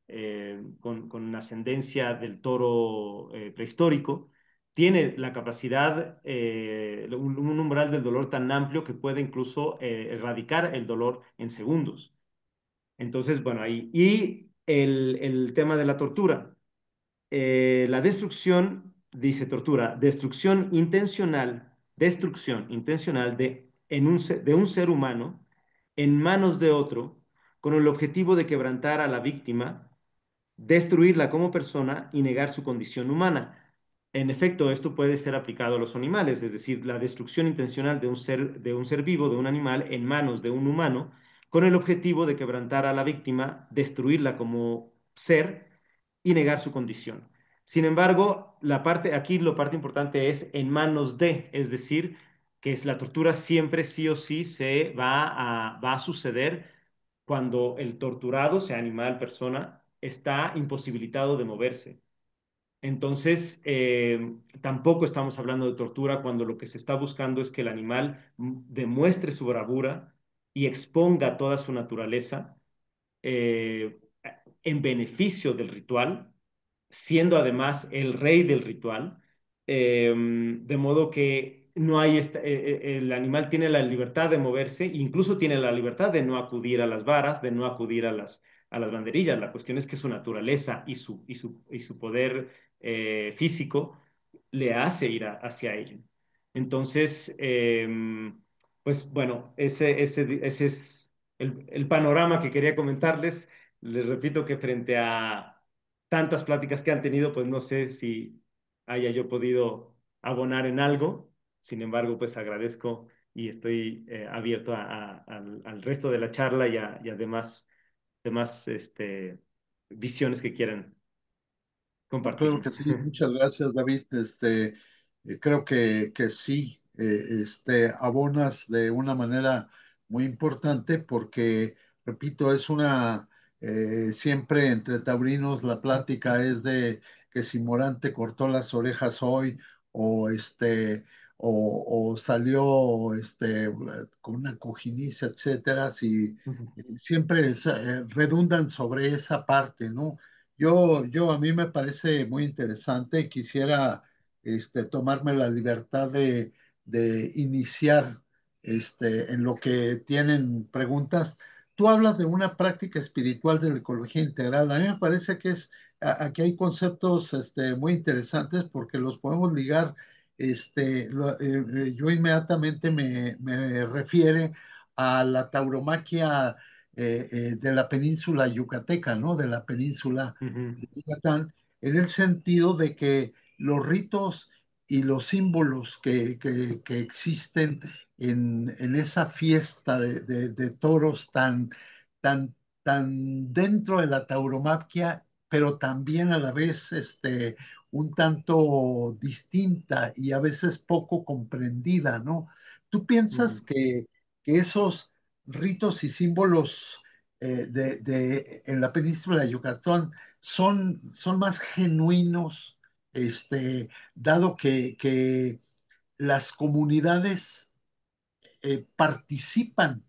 con ascendencia del toro prehistórico, tiene la capacidad, un umbral del dolor tan amplio que puede incluso erradicar el dolor en segundos. Entonces, bueno, ahí. Y el tema de la tortura. La destrucción, dice tortura, destrucción intencional de un ser humano en manos de otro, con el objetivo de quebrantar a la víctima, destruirla como persona y negar su condición humana. En efecto, esto puede ser aplicado a los animales, es decir, la destrucción intencional de un ser vivo, de un animal, en manos de un humano, con el objetivo de quebrantar a la víctima, destruirla como ser y negar su condición. Sin embargo, la parte importante es en manos de, es decir, que es la tortura siempre sí o sí va a suceder cuando el torturado, sea animal, persona, está imposibilitado de moverse. Entonces, tampoco estamos hablando de tortura cuando lo que se está buscando es que el animal demuestre su bravura y exponga toda su naturaleza eh, en beneficio del ritual, siendo además el rey del ritual, de modo que no hay el animal tiene la libertad de moverse, incluso tiene la libertad de no acudir a las varas, de no acudir a las banderillas. La cuestión es que su naturaleza y su poder físico le hace ir hacia ello. Entonces, pues bueno, ese es el panorama que quería comentarles. les repito que frente a tantas pláticas que han tenido, pues no sé si haya yo podido abonar en algo. Sin embargo, pues agradezco y estoy abierto al resto de la charla y a demás visiones que quieran No, claro compartir. que sí. Muchas gracias, David. Creo que sí, abonas de una manera muy importante porque, repito, siempre entre taurinos la plática es de que si Morante cortó las orejas hoy o o salió con una cojiniza, etcétera, si siempre redundan sobre esa parte, ¿no? A mí me parece muy interesante y quisiera tomarme la libertad de iniciar en lo que tienen preguntas. Tú hablas de una práctica espiritual de la ecología integral. A mí me parece que aquí hay conceptos muy interesantes porque los podemos ligar. Yo inmediatamente me refiere a la tauromaquia de la península yucateca, ¿no? De la península Ujú, de Yucatán, en el sentido de que los ritos y los símbolos que existen en esa fiesta de toros tan, tan dentro de la tauromaquia, pero también a la vez un tanto distinta y a veces poco comprendida, ¿no? ¿Tú piensas ujú, que esos ritos y símbolos en la península de Yucatán son más genuinos, dado que las comunidades participan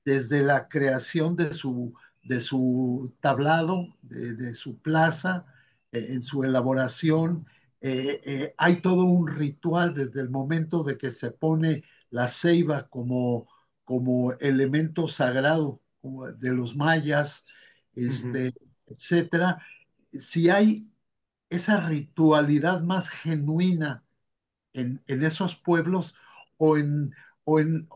desde la creación de su tablado, de su plaza, en su elaboración. Hay todo un ritual desde el momento de que se pone la ceiba como elemento sagrado como de los mayas, ujú, etcétera. Si hay esa ritualidad más genuina en esos pueblos o en, o en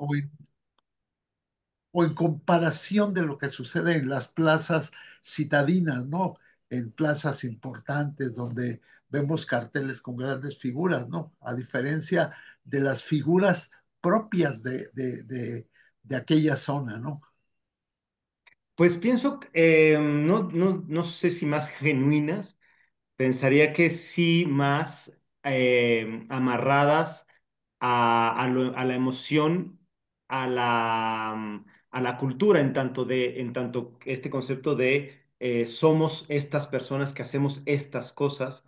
o en comparación de lo que sucede en las plazas citadinas, ¿no? En plazas importantes donde vemos carteles con grandes figuras, ¿no? A diferencia de las figuras propias de aquella zona, ¿no? Pues pienso, no sé si más genuinas, pensaría que sí más amarradas a la emoción, a la cultura, en tanto este concepto de somos estas personas que hacemos estas cosas,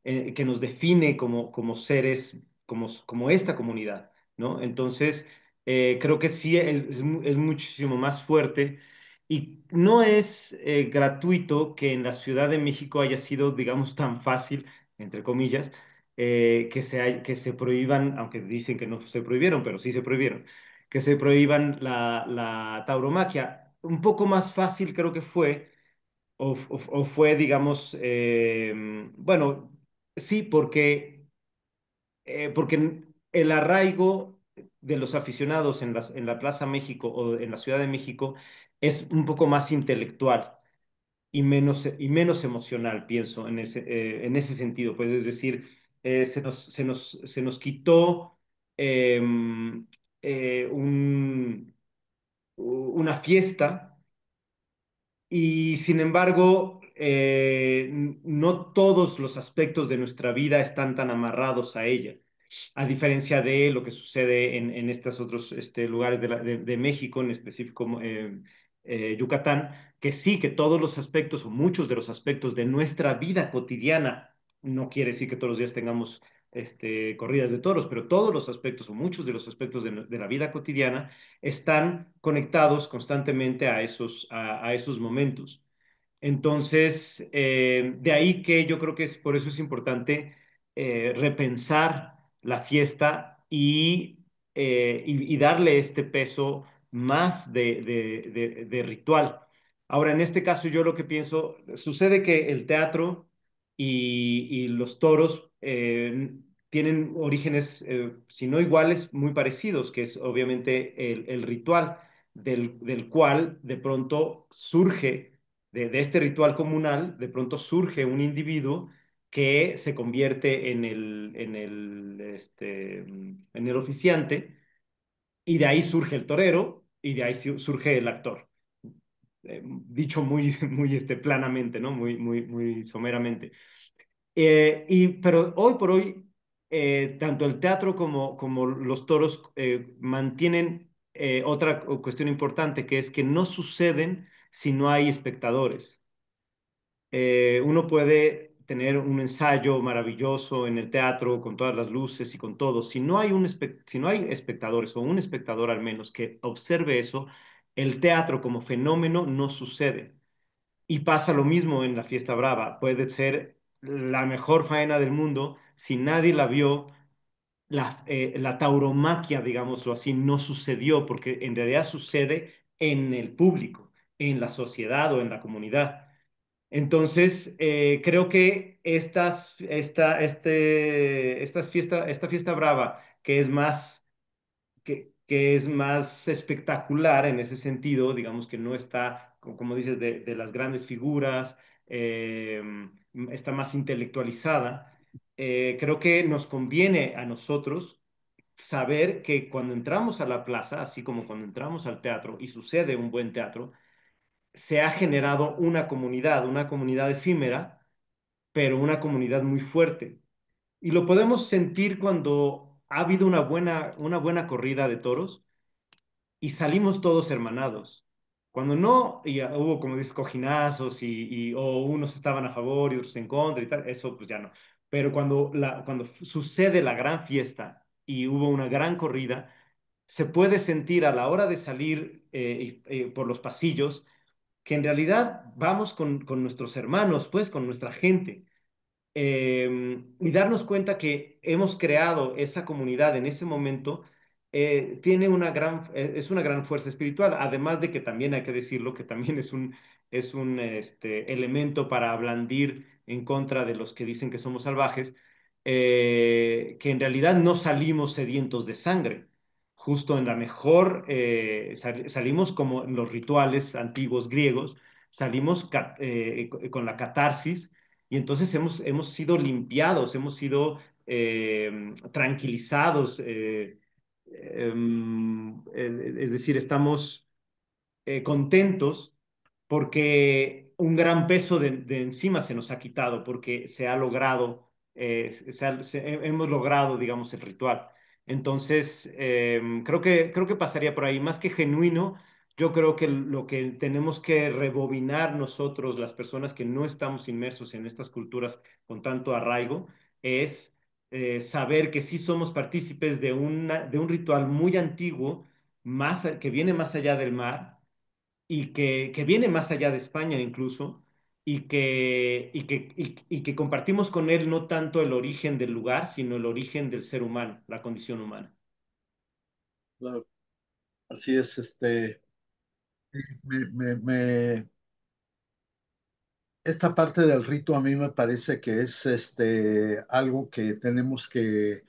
que nos define como seres, como esta comunidad, ¿no? Entonces, creo que sí es muchísimo más fuerte y no es gratuito que en la Ciudad de México haya sido, digamos, tan fácil, entre comillas, que se prohíban, aunque dicen que no se prohibieron, pero sí se prohibieron, que se prohíban la tauromaquia. Un poco más fácil creo que fue o fue, digamos, bueno, sí, porque el arraigo de los aficionados en la Plaza México o en la Ciudad de México es un poco más intelectual y menos emocional, pienso, en ese sentido. Pues es decir, se nos quitó em, una fiesta y sin embargo, no todos los aspectos de nuestra vida están tan amarrados a ella, a diferencia de lo que sucede en estos otros lugares de México, en específico Yucatán, que sí, que todos los aspectos o muchos de los aspectos de nuestra vida cotidiana, no quiere decir que todos los días tengamos corridas de toros, pero todos los aspectos o muchos de los aspectos de la vida cotidiana están conectados constantemente a esos momentos. Entonces, de ahí que yo creo que por eso es importante repensar la fiesta y darle este peso más de ritual. Ahora, en este caso, yo lo que pienso, sucede que el teatro y los toros tienen orígenes, si no iguales, muy parecidos, que es obviamente el ritual del cual de pronto surge de este ritual comunal, de pronto surge un individuo que se convierte en el oficiante, y de ahí surge el torero, y de ahí surge el actor. Dicho muy, muy planamente, ¿no? Muy, muy, muy someramente. Pero hoy por hoy, tanto el teatro como los toros mantienen otra cuestión importante, que es que no suceden si no hay espectadores. Uno puede tener un ensayo maravilloso en el teatro con todas las luces y con todo. Si no hay espectadores o un espectador al menos que observe eso, el teatro como fenómeno no sucede. Y pasa lo mismo en la fiesta brava. Puede ser la mejor faena del mundo, si nadie la vio, la tauromaquia, digámoslo así, no sucedió, porque en realidad sucede en el público, en la sociedad o en la comunidad. Entonces, creo que esta fiesta brava, que es más espectacular en ese sentido, digamos que no está, como dices, de las grandes figuras, eh, está más intelectualizada. Creo que nos conviene a nosotros saber que cuando entramos a la plaza, así como cuando entramos al teatro y sucede un buen teatro, se ha generado una comunidad efímera, pero una comunidad muy fuerte. Y lo podemos sentir cuando ha habido una buena corrida de toros y salimos todos hermanados. Cuando no, y hubo, como dices, cojinazos o unos estaban a favor y otros en contra y tal, eso pues ya no. Pero cuando sucede la gran fiesta y hubo una gran corrida, se puede sentir a la hora de salir por los pasillos que en realidad vamos con nuestros hermanos, pues con nuestra gente, y darnos cuenta que hemos creado esa comunidad en ese momento, es una gran fuerza espiritual, además de que también hay que decirlo, que también es un elemento para ablandir en contra de los que dicen que somos salvajes, que en realidad no salimos sedientos de sangre. Justo en la mejor, salimos como en los rituales antiguos griegos, salimos con la catarsis, y entonces hemos sido limpiados, hemos sido tranquilizados, es decir, estamos contentos porque un gran peso de encima se nos ha quitado, porque se ha logrado, hemos logrado, digamos, el ritual. Entonces, creo que pasaría por ahí. Más que genuino, yo creo que lo que tenemos que rebobinar nosotros, las personas que no estamos inmersos en estas culturas con tanto arraigo, es saber que sí somos partícipes de un ritual muy antiguo, que viene más allá del mar y que viene más allá de España incluso, y que compartimos con él no tanto el origen del lugar, sino el origen del ser humano, la condición humana. Claro, así es, esta parte del rito a mí me parece que es algo que tenemos que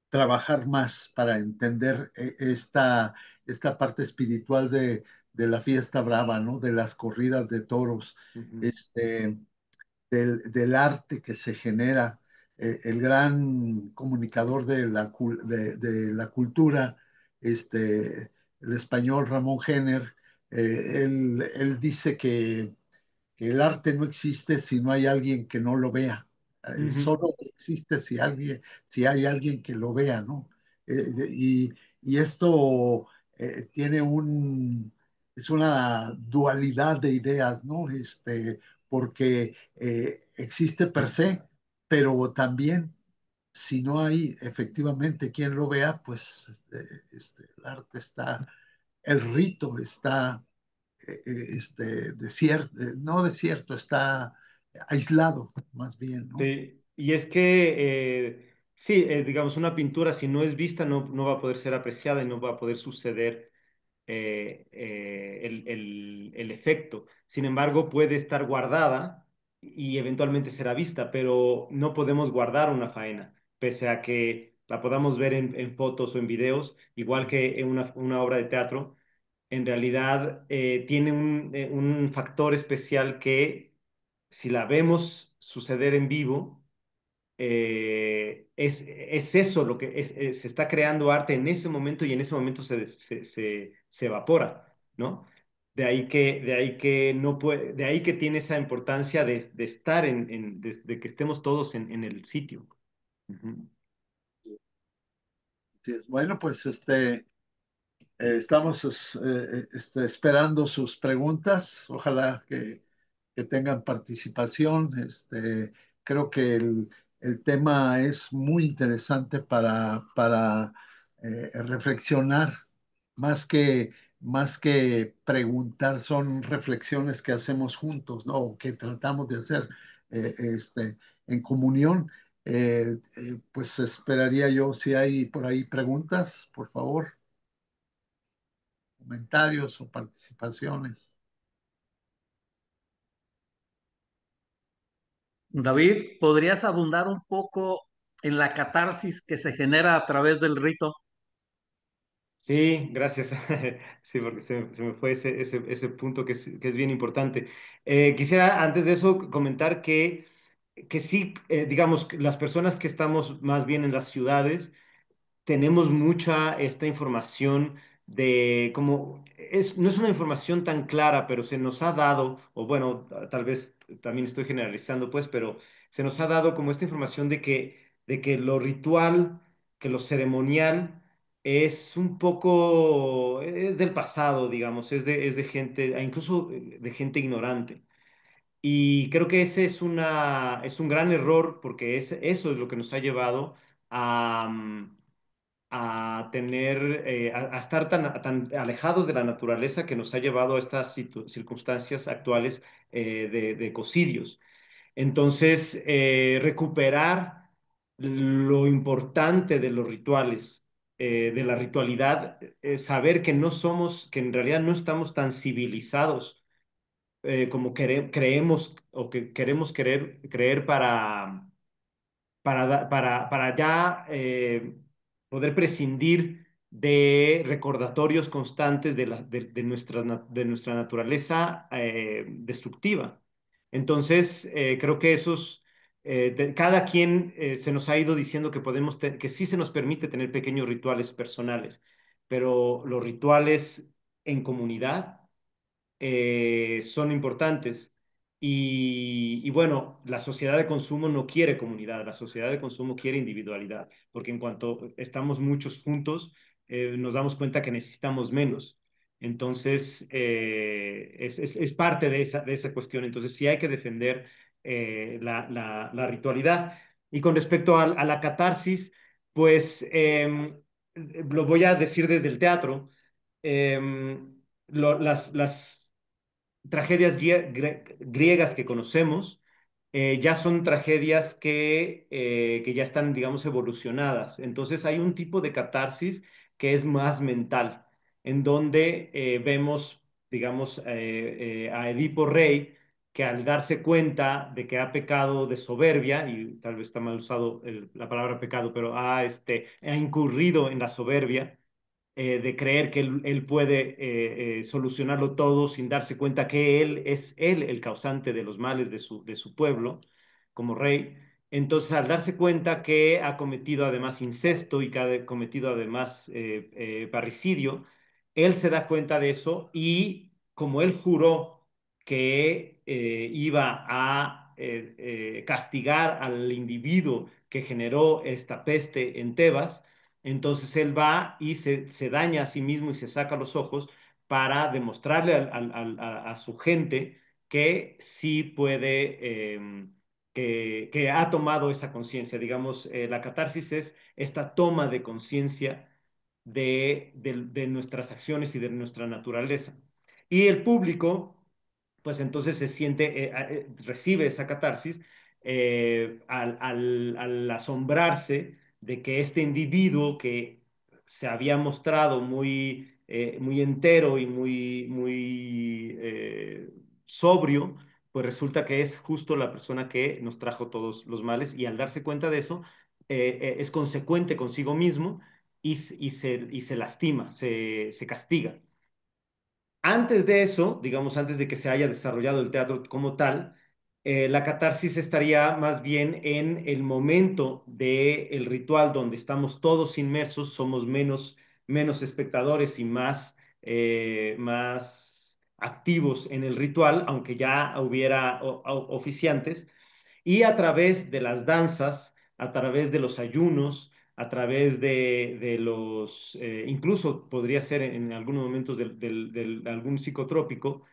trabajar más para entender esta parte espiritual de la fiesta brava, ¿no? De las corridas de toros, Ujú, este, del arte que se genera, el gran comunicador de la cultura, el español Ramón Jenner, él dice que el arte no existe si no hay alguien que no lo vea. ujú. Solo existe si hay alguien que lo vea, ¿no? Y esto tiene es una dualidad de ideas, ¿no? Porque existe per se, pero también si no hay efectivamente quien lo vea, pues el arte está, el rito está no desierto, está aislado, más bien, ¿no? Sí, y es que, sí, digamos, una pintura si no es vista no va a poder ser apreciada y no va a poder suceder el efecto. Sin embargo, puede estar guardada y eventualmente será vista, pero no podemos guardar una faena, pese a que la podamos ver en fotos o en videos, igual que en una obra de teatro. en realidad tiene un factor especial que si la vemos suceder en vivo, es eso lo que se está creando arte en ese momento y en ese momento se evapora, ¿no? De ahí que no puede, de ahí que tiene esa importancia de estar de que estemos todos en el sitio. Ujú. Sí, bueno, pues estamos esperando sus preguntas. Ojalá que tengan participación. Creo que el tema es muy interesante para reflexionar, más que, más que preguntar, son reflexiones que hacemos juntos, ¿no? O que tratamos de hacer en comunión. Pues esperaría yo si hay por ahí preguntas, por favor, comentarios o participaciones. David, ¿podrías abundar un poco en la catarsis que se genera a través del rito? Sí, gracias. Sí, porque se me fue ese punto que es bien importante. Quisiera antes de eso comentar que sí, digamos, que las personas que estamos más bien en las ciudades, tenemos mucha esta información de cómo no es una información tan clara, pero se nos ha dado, o bueno, tal vez también estoy generalizando, pues, pero se nos ha dado como esta información de que lo ritual, que lo ceremonial es un poco, es del pasado, digamos, es de gente, incluso de gente ignorante. Y creo que ese es un gran error porque eso es lo que nos ha llevado a, a tener, a estar tan alejados de la naturaleza que nos ha llevado a estas circunstancias actuales de ecocidios. Entonces, recuperar lo importante de los rituales, de la ritualidad, saber que no somos, que en realidad no estamos tan civilizados como creemos o que queremos creer para ya poder prescindir de recordatorios constantes de nuestra naturaleza destructiva. Entonces, creo que cada quien se nos ha ido diciendo que sí se nos permite tener pequeños rituales personales, pero los rituales en comunidad son importantes. Y bueno, la sociedad de consumo no quiere comunidad, la sociedad de consumo quiere individualidad, porque en cuanto estamos muchos juntos, nos damos cuenta que necesitamos menos. Entonces, es parte de esa cuestión. Entonces, sí hay que defender la ritualidad. Y con respecto a la catarsis, pues lo voy a decir desde el teatro. Las tragedias griegas que conocemos ya son tragedias que ya están, digamos, evolucionadas. Entonces hay un tipo de catarsis que es más mental, en donde vemos, digamos, a Edipo Rey, que al darse cuenta de que ha pecado de soberbia, y tal vez está mal usado la palabra pecado, pero ha incurrido en la soberbia, de creer que él puede solucionarlo todo sin darse cuenta que él es él el causante de los males de su pueblo como rey. Entonces, al darse cuenta que ha cometido además incesto y que ha cometido además parricidio, él se da cuenta de eso y como él juró que iba a castigar al individuo que generó esta peste en Tebas, entonces él va y se daña a sí mismo y se saca los ojos para demostrarle a su gente que sí puede, que ha tomado esa conciencia. Digamos, la catarsis es esta toma de conciencia de nuestras acciones y de nuestra naturaleza. Y el público, pues entonces recibe esa catarsis al asombrarse de que este individuo que se había mostrado muy entero y muy sobrio, pues resulta que es justo la persona que nos trajo todos los males y al darse cuenta de eso, es consecuente consigo mismo y se lastima, se castiga. Antes de eso, digamos, antes de que se haya desarrollado el teatro como tal, la catarsis estaría más bien en el momento del ritual donde estamos todos inmersos, somos menos espectadores y más activos en el ritual, aunque ya hubiera oficiantes, y a través de las danzas, a través de los ayunos, a través de los, incluso podría ser en algunos momentos algún psicotrópico,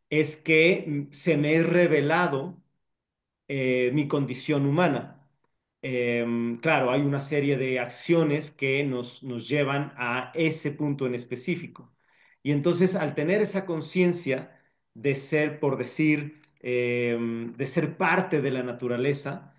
es que se me es revelado mi condición humana. Claro, hay una serie de acciones que nos llevan a ese punto en específico. Y entonces, al tener esa conciencia de ser, por decir, de ser parte de la naturaleza,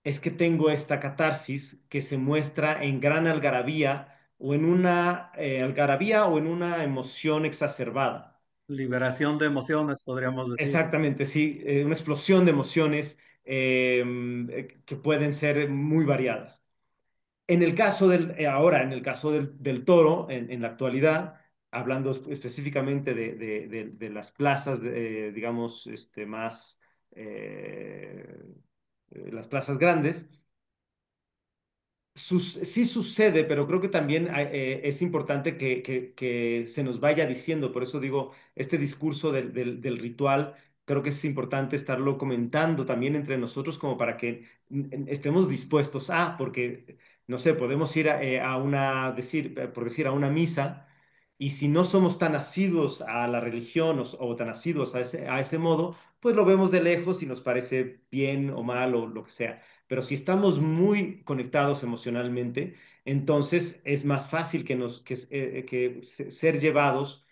es que tengo esta catarsis que se muestra en gran algarabía o en una algarabía o en una emoción exacerbada. Liberación de emociones, podríamos decir. Exactamente, sí, una explosión de emociones que pueden ser muy variadas. Ahora, en el caso del toro, en la actualidad, hablando específicamente de las plazas, digamos, más, las plazas grandes, sí sucede, pero creo que también es importante que se nos vaya diciendo, por eso digo, este discurso del ritual, creo que es importante estarlo comentando también entre nosotros como para que estemos dispuestos porque, no sé, podemos ir por decir, a una misa, y si no somos tan asiduos a la religión o tan asiduos a ese modo, pues lo vemos de lejos y nos parece bien o mal o lo que sea. Pero si estamos muy conectados emocionalmente, entonces es más fácil ser llevados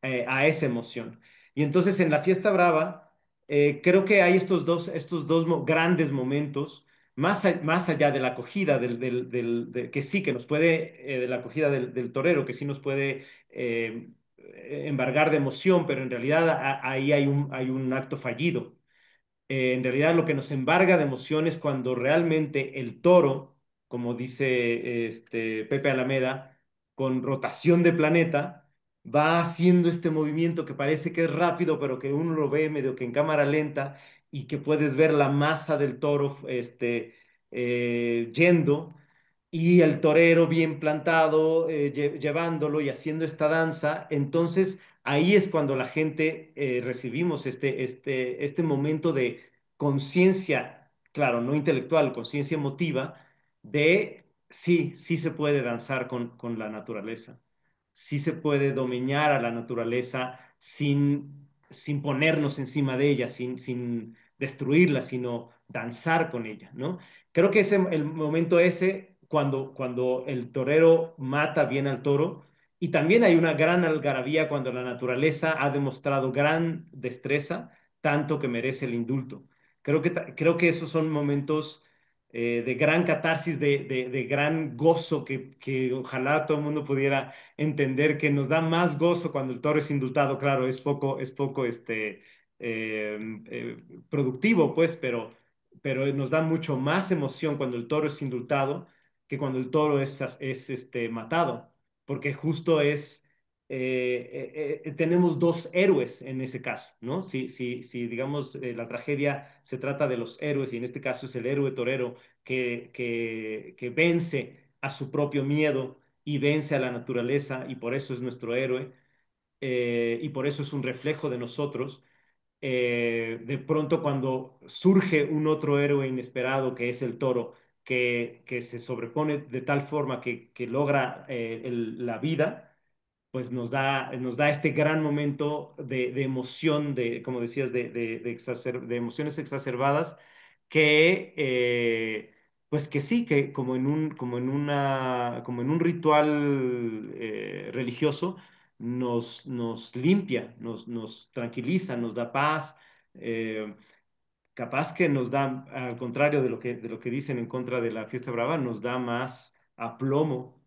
a esa emoción. Y entonces en la fiesta brava, creo que hay estos dos grandes momentos, más allá de la acogida, que sí, que nos puede, de la acogida del torero, que sí nos puede embargar de emoción, pero en realidad ahí hay un acto fallido. En realidad lo que nos embarga de emociones cuando realmente el toro, como dice Pepe Alameda, con rotación de planeta, va haciendo este movimiento que parece que es rápido, pero que uno lo ve medio que en cámara lenta y que puedes ver la masa del toro yendo y el torero bien plantado, llevándolo y haciendo esta danza. Entonces, ahí es cuando la gente recibimos este momento de conciencia, claro, no intelectual, conciencia emotiva, de sí, sí se puede danzar con la naturaleza, sí se puede domeñar a la naturaleza sin ponernos encima de ella, sin destruirla, sino danzar con ella, ¿no? Creo que es el momento ese cuando el torero mata bien al toro, y también hay una gran algarabía cuando la naturaleza ha demostrado gran destreza, tanto que merece el indulto. Creo que esos son momentos de gran catarsis, de gran gozo, que ojalá todo el mundo pudiera entender, que nos da más gozo cuando el toro es indultado. Claro, es poco productivo, pues, pero nos da mucho más emoción cuando el toro es indultado que cuando el toro es matado, porque justo tenemos dos héroes en ese caso, ¿no? Si digamos, la tragedia se trata de los héroes, y en este caso es el héroe torero que vence a su propio miedo y vence a la naturaleza, y por eso es nuestro héroe, y por eso es un reflejo de nosotros. De pronto, cuando surge un otro héroe inesperado, que es el toro, que se sobrepone de tal forma que logra la vida, pues nos da este gran momento de emoción, como decías, de emociones exacerbadas, que, pues que sí, que como en un ritual religioso, nos limpia, nos tranquiliza, nos da paz. eh, Capaz que nos da, al contrario de lo que dicen en contra de la fiesta brava, nos da más aplomo,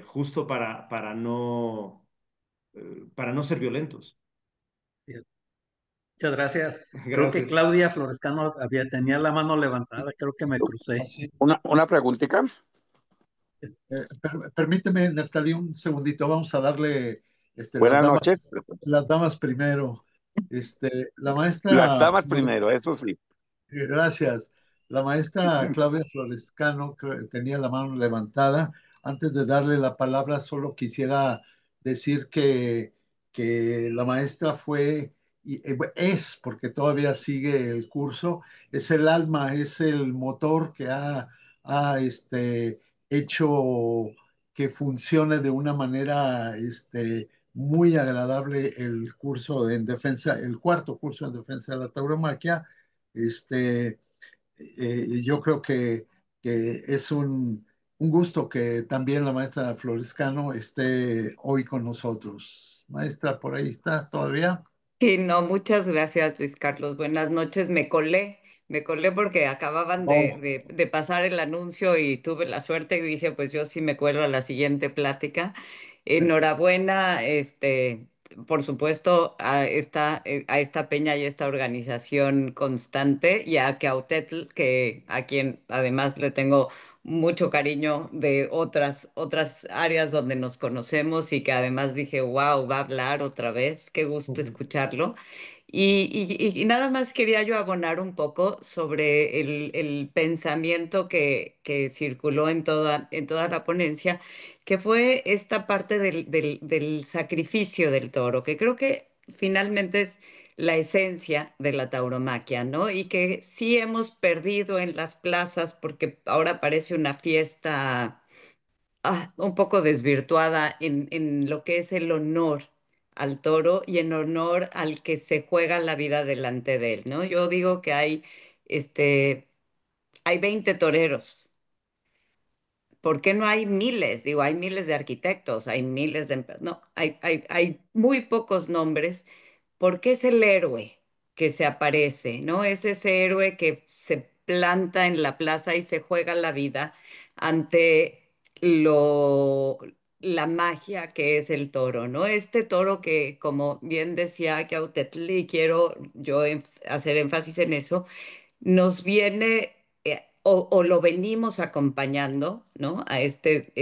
justo para no ser violentos. Muchas gracias. Creo que Gracias. Claudia Florescano tenía la mano levantada, creo que me crucé. Así. Una preguntita. Permíteme, Neftalí, un segundito. Vamos a darle Las Buenas damas, noches. las damas primero. La Las maestra damas primero, eso sí. Gracias. La maestra Claudia Florescano tenía la mano levantada. Antes de darle la palabra, solo quisiera decir que la maestra fue y es, porque todavía sigue el curso, es el alma, es el motor que ha hecho que funcione de una manera muy agradable el curso en defensa, el cuarto curso en defensa de la tauromaquia. este, yo creo que es un gusto que también la maestra Florescano esté hoy con nosotros. Maestra, por ahí está todavía. Sí, no, muchas gracias, Luis Carlos. Buenas noches. Me colé porque acababan No. de pasar el anuncio y tuve la suerte y dije, pues yo sí me cuelo a la siguiente plática. Enhorabuena, por supuesto, a esta peña y a esta organización constante y a Cuauhtétl, que a quien además le tengo mucho cariño de otras áreas donde nos conocemos y que además dije, wow, va a hablar otra vez, qué gusto escucharlo. Y nada más quería yo abonar un poco sobre el pensamiento que circuló en toda la ponencia, que fue esta parte del sacrificio del toro, que creo que finalmente es la esencia de la tauromaquia, ¿no? Y que sí hemos perdido en las plazas porque ahora parece una fiesta un poco desvirtuada en lo que es el honor al toro y en honor al que se juega la vida delante de él, ¿no? Yo digo que este, hay 20 toreros. ¿Por qué no hay miles? Digo, hay miles de arquitectos, hay miles de... No, hay muy pocos nombres porque es el héroe que se aparece, ¿no? Es ese héroe que se planta en la plaza y se juega la vida ante la magia que es el toro, ¿no? Este toro que, como bien decía Cuauhtétl, y quiero yo hacer énfasis en eso, nos viene o lo venimos acompañando, ¿no? A este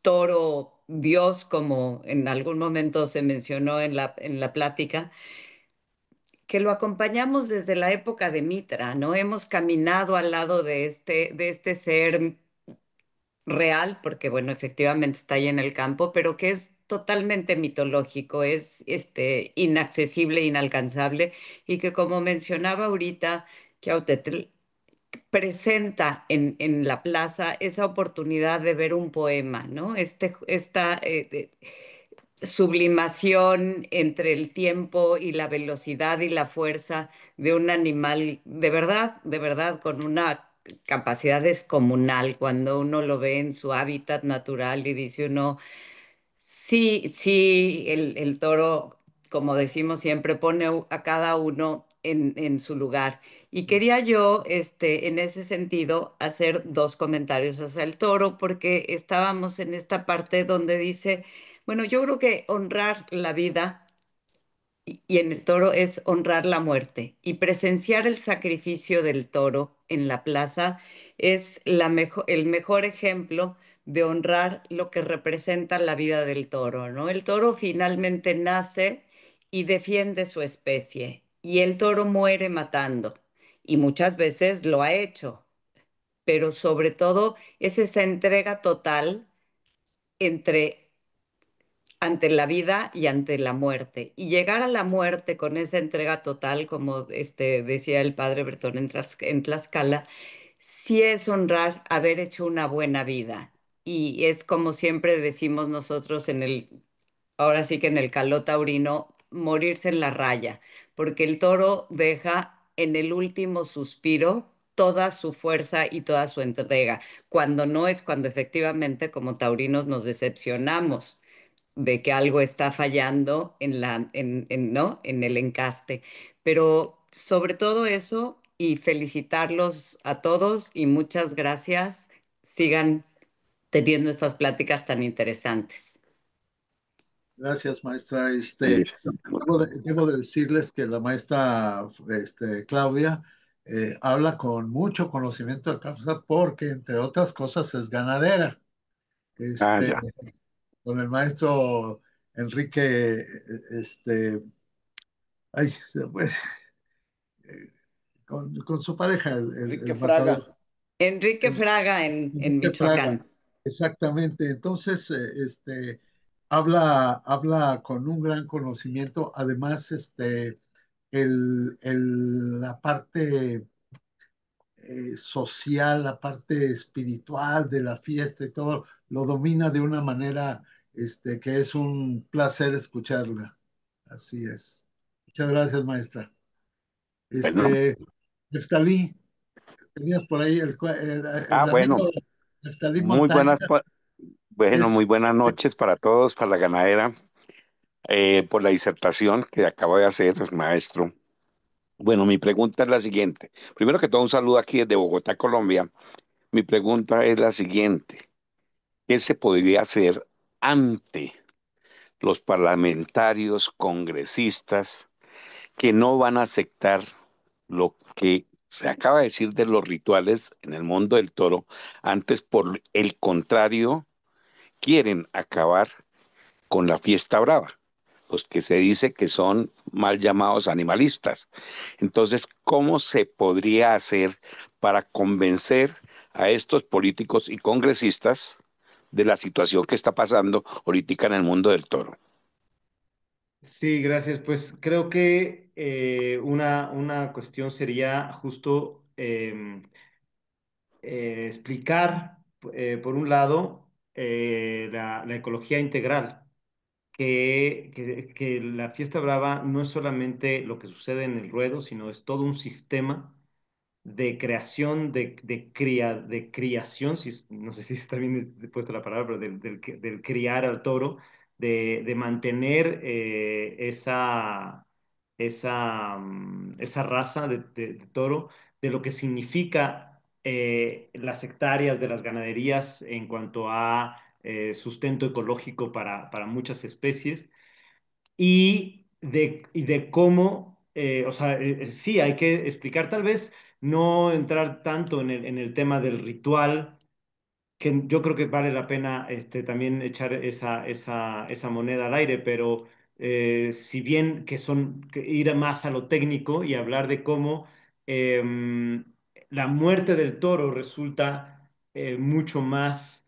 toro Dios, como en algún momento se mencionó en la plática, que lo acompañamos desde la época de Mitra, ¿no? Hemos caminado al lado de este ser real, porque bueno, efectivamente está ahí en el campo, pero que es totalmente mitológico, es inaccesible, inalcanzable, y que como mencionaba ahorita, Cuauhtétl presenta en la plaza esa oportunidad de ver un poema, ¿no? Esta sublimación entre el tiempo y la velocidad y la fuerza de un animal de verdad, con una capacidad descomunal cuando uno lo ve en su hábitat natural y dice uno, sí, sí, el toro, como decimos siempre, pone a cada uno en su lugar. Y quería yo, en ese sentido, hacer dos comentarios hacia el toro, porque estábamos en esta parte donde dice, bueno, yo creo que honrar la vida y en el toro es honrar la muerte. Y presenciar el sacrificio del toro en la plaza es el mejor ejemplo de honrar lo que representa la vida del toro, ¿no? El toro finalmente nace y defiende su especie. Y el toro muere matando. Y muchas veces lo ha hecho. Pero sobre todo es esa entrega total entre ante la vida y ante la muerte. Y llegar a la muerte con esa entrega total, como decía el padre Bretón en Tlaxcala, sí es honrar haber hecho una buena vida. Y es como siempre decimos nosotros ahora sí que en el caló taurino, morirse en la raya, porque el toro deja en el último suspiro toda su fuerza y toda su entrega, cuando no es cuando efectivamente como taurinos nos decepcionamos de que algo está fallando ¿no? En el encaste. Pero sobre todo eso, y felicitarlos a todos y muchas gracias. Sigan teniendo estas pláticas tan interesantes. Gracias, maestra. Listo. Debo de decirles que la maestra Claudia habla con mucho conocimiento de causa porque, entre otras cosas, es ganadera. Ah, Este, ya. con el maestro Enrique, ay, se fue, con su pareja, Enrique el matador, Fraga. Enrique En- Fraga en Enrique Fraga, Michoacán. exactamente. Entonces, habla con un gran conocimiento. Además, la parte social, la parte espiritual de la fiesta y todo, lo domina de una manera que es un placer escucharla. Así es. Muchas gracias, maestra. Bueno, Neftalí, tenías por ahí el bueno, amigo Neftalí muy Montaña, buenas, bueno, es muy buenas noches para todos, para la ganadera, por la disertación que acabo de hacer, el maestro. Bueno, mi pregunta es la siguiente. Primero que todo, un saludo aquí desde Bogotá, Colombia. Mi pregunta es la siguiente. ¿Qué se podría hacer ante los parlamentarios congresistas que no van a aceptar lo que se acaba de decir de los rituales en el mundo del toro? Antes, por el contrario, quieren acabar con la fiesta brava, los que se dice que son mal llamados animalistas. Entonces, ¿cómo se podría hacer para convencer a estos políticos y congresistas de la situación que está pasando ahorita en el mundo del toro? Sí, gracias. Pues creo que una cuestión sería justo explicar, por un lado, la ecología integral, que la fiesta brava no es solamente lo que sucede en el ruedo, sino es todo un sistema de creación, de criación, no sé si está bien puesta la palabra, pero del criar al toro, de mantener esa raza de toro, de lo que significa las hectáreas de las ganaderías en cuanto a sustento ecológico para muchas especies y de cómo, o sea, sí, hay que explicar, tal vez no entrar tanto en el tema del ritual, que yo creo que vale la pena también echar esa moneda al aire, pero si bien que ir más a lo técnico y hablar de cómo la muerte del toro resulta mucho más,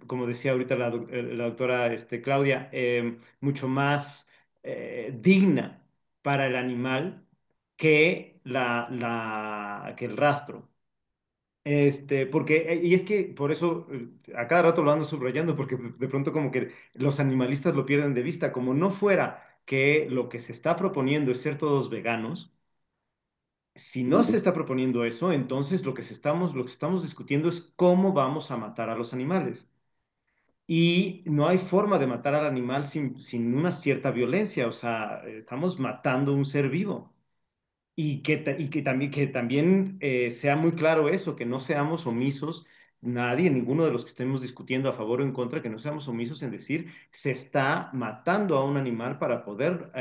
como decía ahorita la doctora Claudia, mucho más digna para el animal que el rastro. Y es que por eso a cada rato lo ando subrayando, porque de pronto como que los animalistas lo pierden de vista, como no fuera que lo que se está proponiendo es ser todos veganos. Si no se está proponiendo eso, entonces lo que estamos discutiendo es cómo vamos a matar a los animales. Y no hay forma de matar al animal sin una cierta violencia, o sea, estamos matando un ser vivo. Y que también sea muy claro eso, que no seamos omisos, nadie, ninguno de los que estemos discutiendo a favor o en contra, que no seamos omisos en decir se está matando a un animal para poder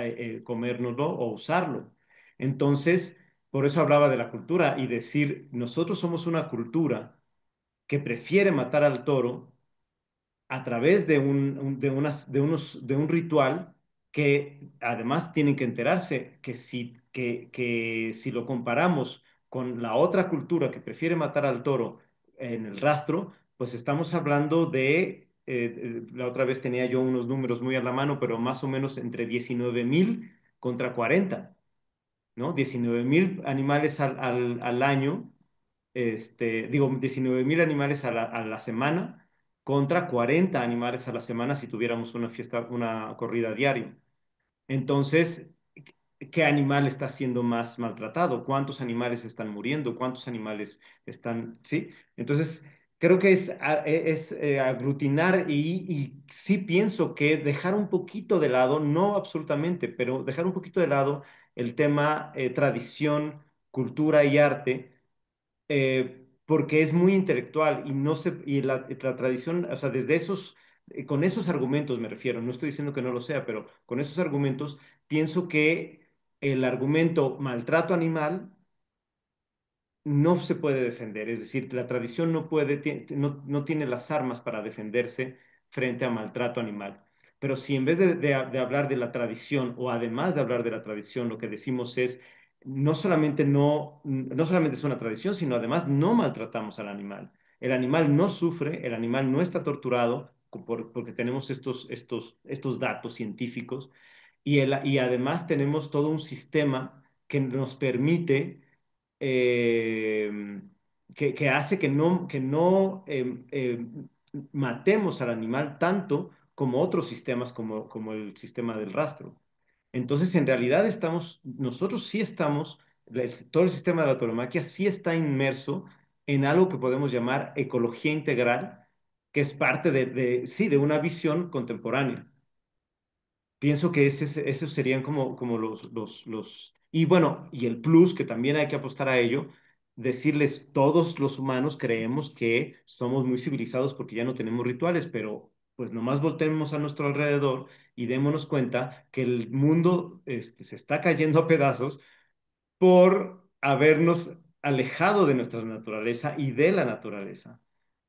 comérnoslo o usarlo. Entonces, por eso hablaba de la cultura y decir, nosotros somos una cultura que prefiere matar al toro a través de un ritual que además tienen que enterarse que si lo comparamos con la otra cultura que prefiere matar al toro en el rastro, pues estamos hablando la otra vez tenía yo unos números muy a la mano, pero más o menos entre 19,000 contra 40, ¿no? 19,000 animales al año, digo, 19,000 animales a la semana contra 40 animales a la semana si tuviéramos una fiesta, una corrida diaria. Entonces, ¿qué animal está siendo más maltratado? ¿Cuántos animales están muriendo? ¿Cuántos animales están, sí? Entonces, creo que es aglutinar y sí pienso que dejar un poquito de lado, no absolutamente, pero dejar un poquito de lado el tema tradición, cultura y arte, porque es muy intelectual y la tradición, o sea, con esos argumentos me refiero, no estoy diciendo que no lo sea, pero con esos argumentos pienso que el argumento maltrato animal no se puede defender, es decir, la tradición no tiene las armas para defenderse frente a maltrato animal. Pero si en vez de hablar de la tradición o además de hablar de la tradición, lo que decimos es, no solamente es una tradición, sino además no maltratamos al animal. El animal no sufre, el animal no está torturado porque tenemos estos datos científicos y además tenemos todo un sistema que nos permite, eh, que hace que no matemos al animal tanto como otros sistemas, como el sistema del rastro. Entonces, en realidad nosotros sí estamos, todo el sistema de la tauromaquia sí está inmerso en algo que podemos llamar ecología integral, que es parte sí, de una visión contemporánea. Pienso que esos serían como y bueno, y el plus, que también hay que apostar a ello, decirles, todos los humanos creemos que somos muy civilizados porque ya no tenemos rituales, pero pues nomás voltemos a nuestro alrededor y démonos cuenta que el mundo se está cayendo a pedazos por habernos alejado de nuestra naturaleza y de la naturaleza.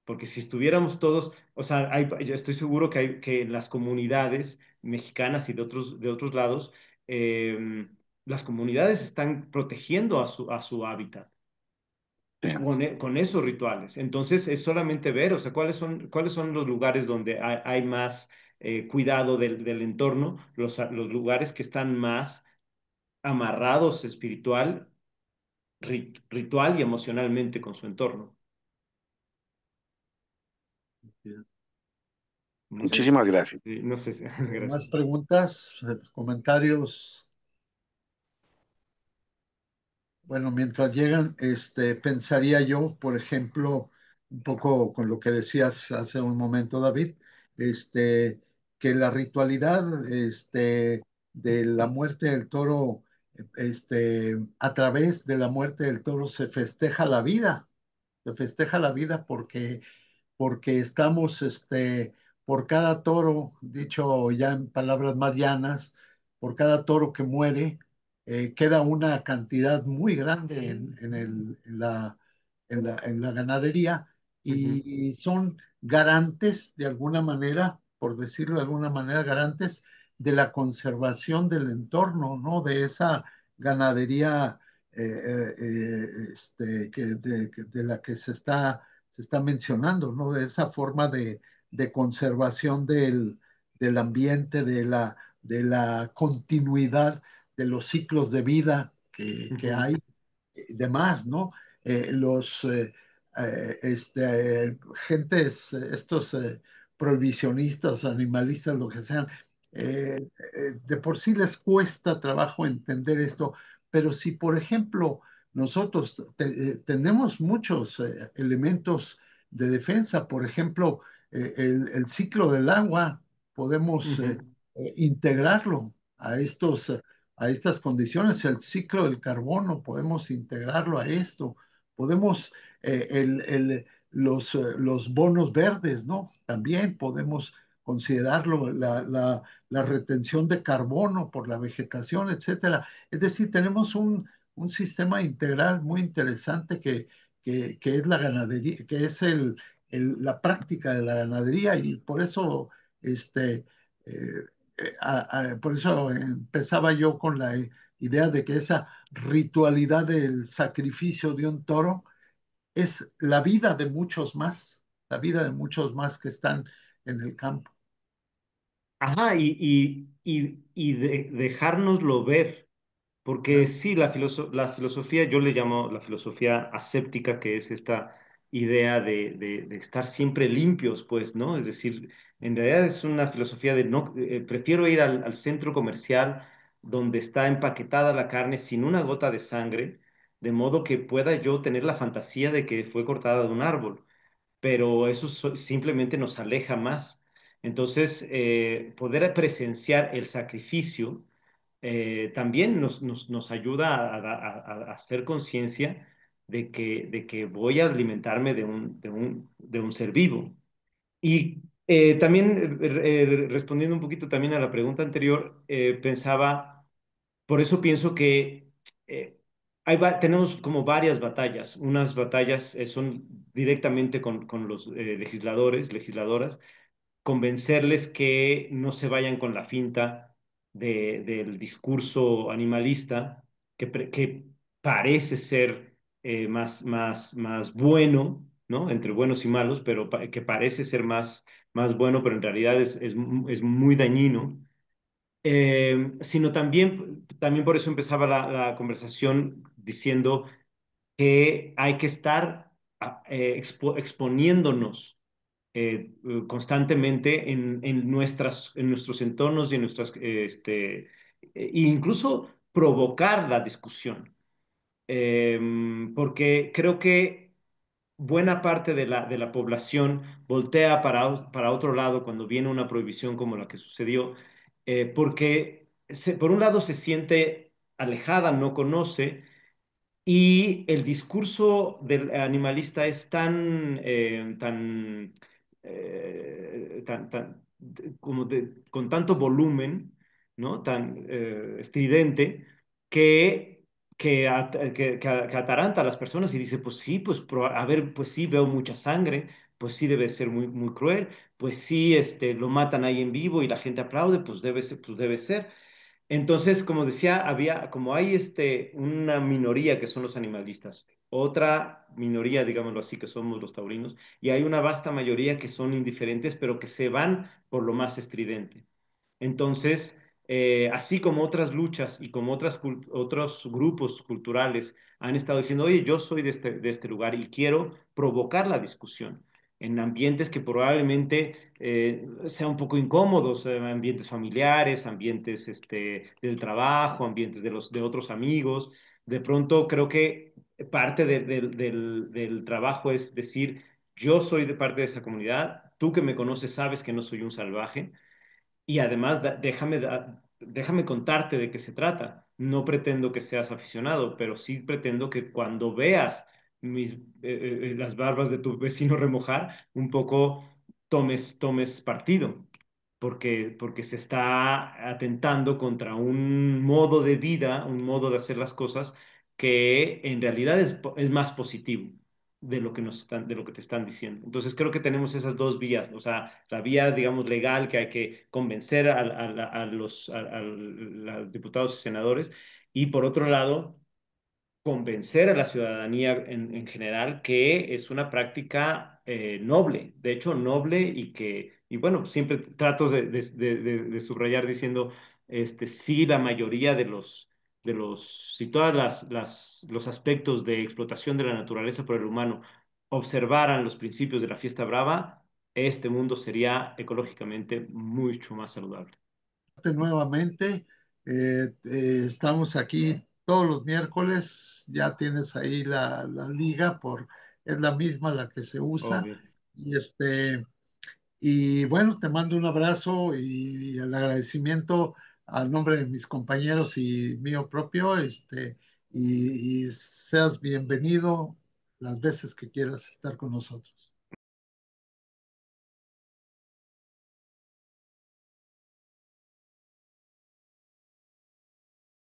Porque si estuviéramos todos, o sea, yo estoy seguro que en las comunidades mexicanas y de otros lados, las comunidades están protegiendo a su hábitat Sí. con esos rituales. Entonces es solamente ver, o sea, cuáles son los lugares donde hay más cuidado del entorno, los lugares que están más amarrados ritual y emocionalmente con su entorno. No sé, Muchísimas gracias. sí, no sé, ¿Más gracias. preguntas, comentarios? Bueno, mientras llegan, pensaría yo, por ejemplo, un poco con lo que decías hace un momento, David, este, que la ritualidad, de la muerte del toro, a través de la muerte del toro se festeja la vida porque estamos, por cada toro, dicho ya en palabras más llanas, por cada toro que muere, queda una cantidad muy grande en la ganadería Ujú, y son garantes, de alguna manera, por decirlo de alguna manera, garantes de la conservación del entorno, ¿no? De esa ganadería de la que se está mencionando, ¿no? De esa forma de conservación del ambiente, de la continuidad de los ciclos de vida que ujú, hay, demás, ¿no? Los gentes, estos prohibicionistas, animalistas, lo que sean, de por sí les cuesta trabajo entender esto, pero si, por ejemplo, nosotros tenemos muchos elementos de defensa, por ejemplo, el ciclo del agua, podemos ujú, integrarlo a estas condiciones, el ciclo del carbono, podemos integrarlo a esto, podemos, los bonos verdes, ¿no? También podemos considerarlo, la retención de carbono por la vegetación, etcétera. Es decir, tenemos un sistema integral muy interesante que es la ganadería, que es la práctica de la ganadería y por eso, eh, por eso empezaba yo con la idea de que esa ritualidad del sacrificio de un toro es la vida de muchos más, la vida de muchos más que están en el campo. ajá, y dejárnoslo ver, porque sí, la filosofía, yo le llamo la filosofía aséptica, que es esta idea de estar siempre limpios, pues, ¿no? Es decir, en realidad es una filosofía de no, prefiero ir al centro comercial donde está empaquetada la carne sin una gota de sangre, de modo que pueda yo tener la fantasía de que fue cortada de un árbol, pero eso simplemente nos aleja más. Entonces, poder presenciar el sacrificio también nos ayuda a hacer conciencia de que voy a alimentarme de un ser vivo. Y también, respondiendo un poquito también a la pregunta anterior, pensaba, por eso pienso que eh, tenemos como varias batallas. Unas batallas son directamente con los legisladores, legisladoras, convencerles que no se vayan con la finta del discurso animalista, que parece ser más bueno, ¿no? Entre buenos y malos, pero que parece ser más bueno, pero en realidad es muy dañino. Sino también por eso empezaba la conversación diciendo que hay que estar exponiéndonos constantemente en nuestros entornos y en e incluso provocar la discusión. Porque creo que buena parte de la población voltea para otro lado cuando viene una prohibición como la que sucedió, porque por un lado se siente alejada, no conoce, y el discurso del animalista es con tanto volumen, ¿no? Tan estridente, que, que ataranta a las personas y dice, pues sí, pues a ver, pues sí, veo mucha sangre, pues sí debe ser muy, muy cruel, pues sí, lo matan ahí en vivo y la gente aplaude, pues debe ser. Entonces, como decía, como hay una minoría que son los animalistas, otra minoría, digámoslo así, que somos los taurinos, y hay una vasta mayoría que son indiferentes, pero que se van por lo más estridente. Entonces, así como otras luchas y como otros grupos culturales han estado diciendo, oye, yo soy de este lugar y quiero provocar la discusión en ambientes que probablemente sean un poco incómodos, ambientes familiares, ambientes del trabajo, ambientes de otros amigos. De pronto creo que parte del trabajo es decir, yo soy de parte de esa comunidad, tú que me conoces sabes que no soy un salvaje y además, déjame contarte de qué se trata. No pretendo que seas aficionado, pero sí pretendo que cuando veas las barbas de tu vecino remojar, un poco tomes partido, porque se está atentando contra un modo de vida, un modo de hacer las cosas que en realidad es más positivo de lo que te están diciendo. Entonces creo que tenemos esas dos vías, o sea, la vía, digamos, legal que hay que convencer a los diputados y senadores, y por otro lado, convencer a la ciudadanía en general que es una práctica noble, de hecho noble y bueno, siempre trato de subrayar diciendo, sí, la mayoría si todas los aspectos de explotación de la naturaleza por el humano observaran los principios de la fiesta brava, este mundo sería ecológicamente mucho más saludable. Nuevamente. Estamos aquí todos los miércoles, ya tienes ahí la liga, es la misma la que se usa. Obvio. Y, y bueno, te mando un abrazo y el agradecimiento al nombre de mis compañeros y mío propio, y seas bienvenido las veces que quieras estar con nosotros.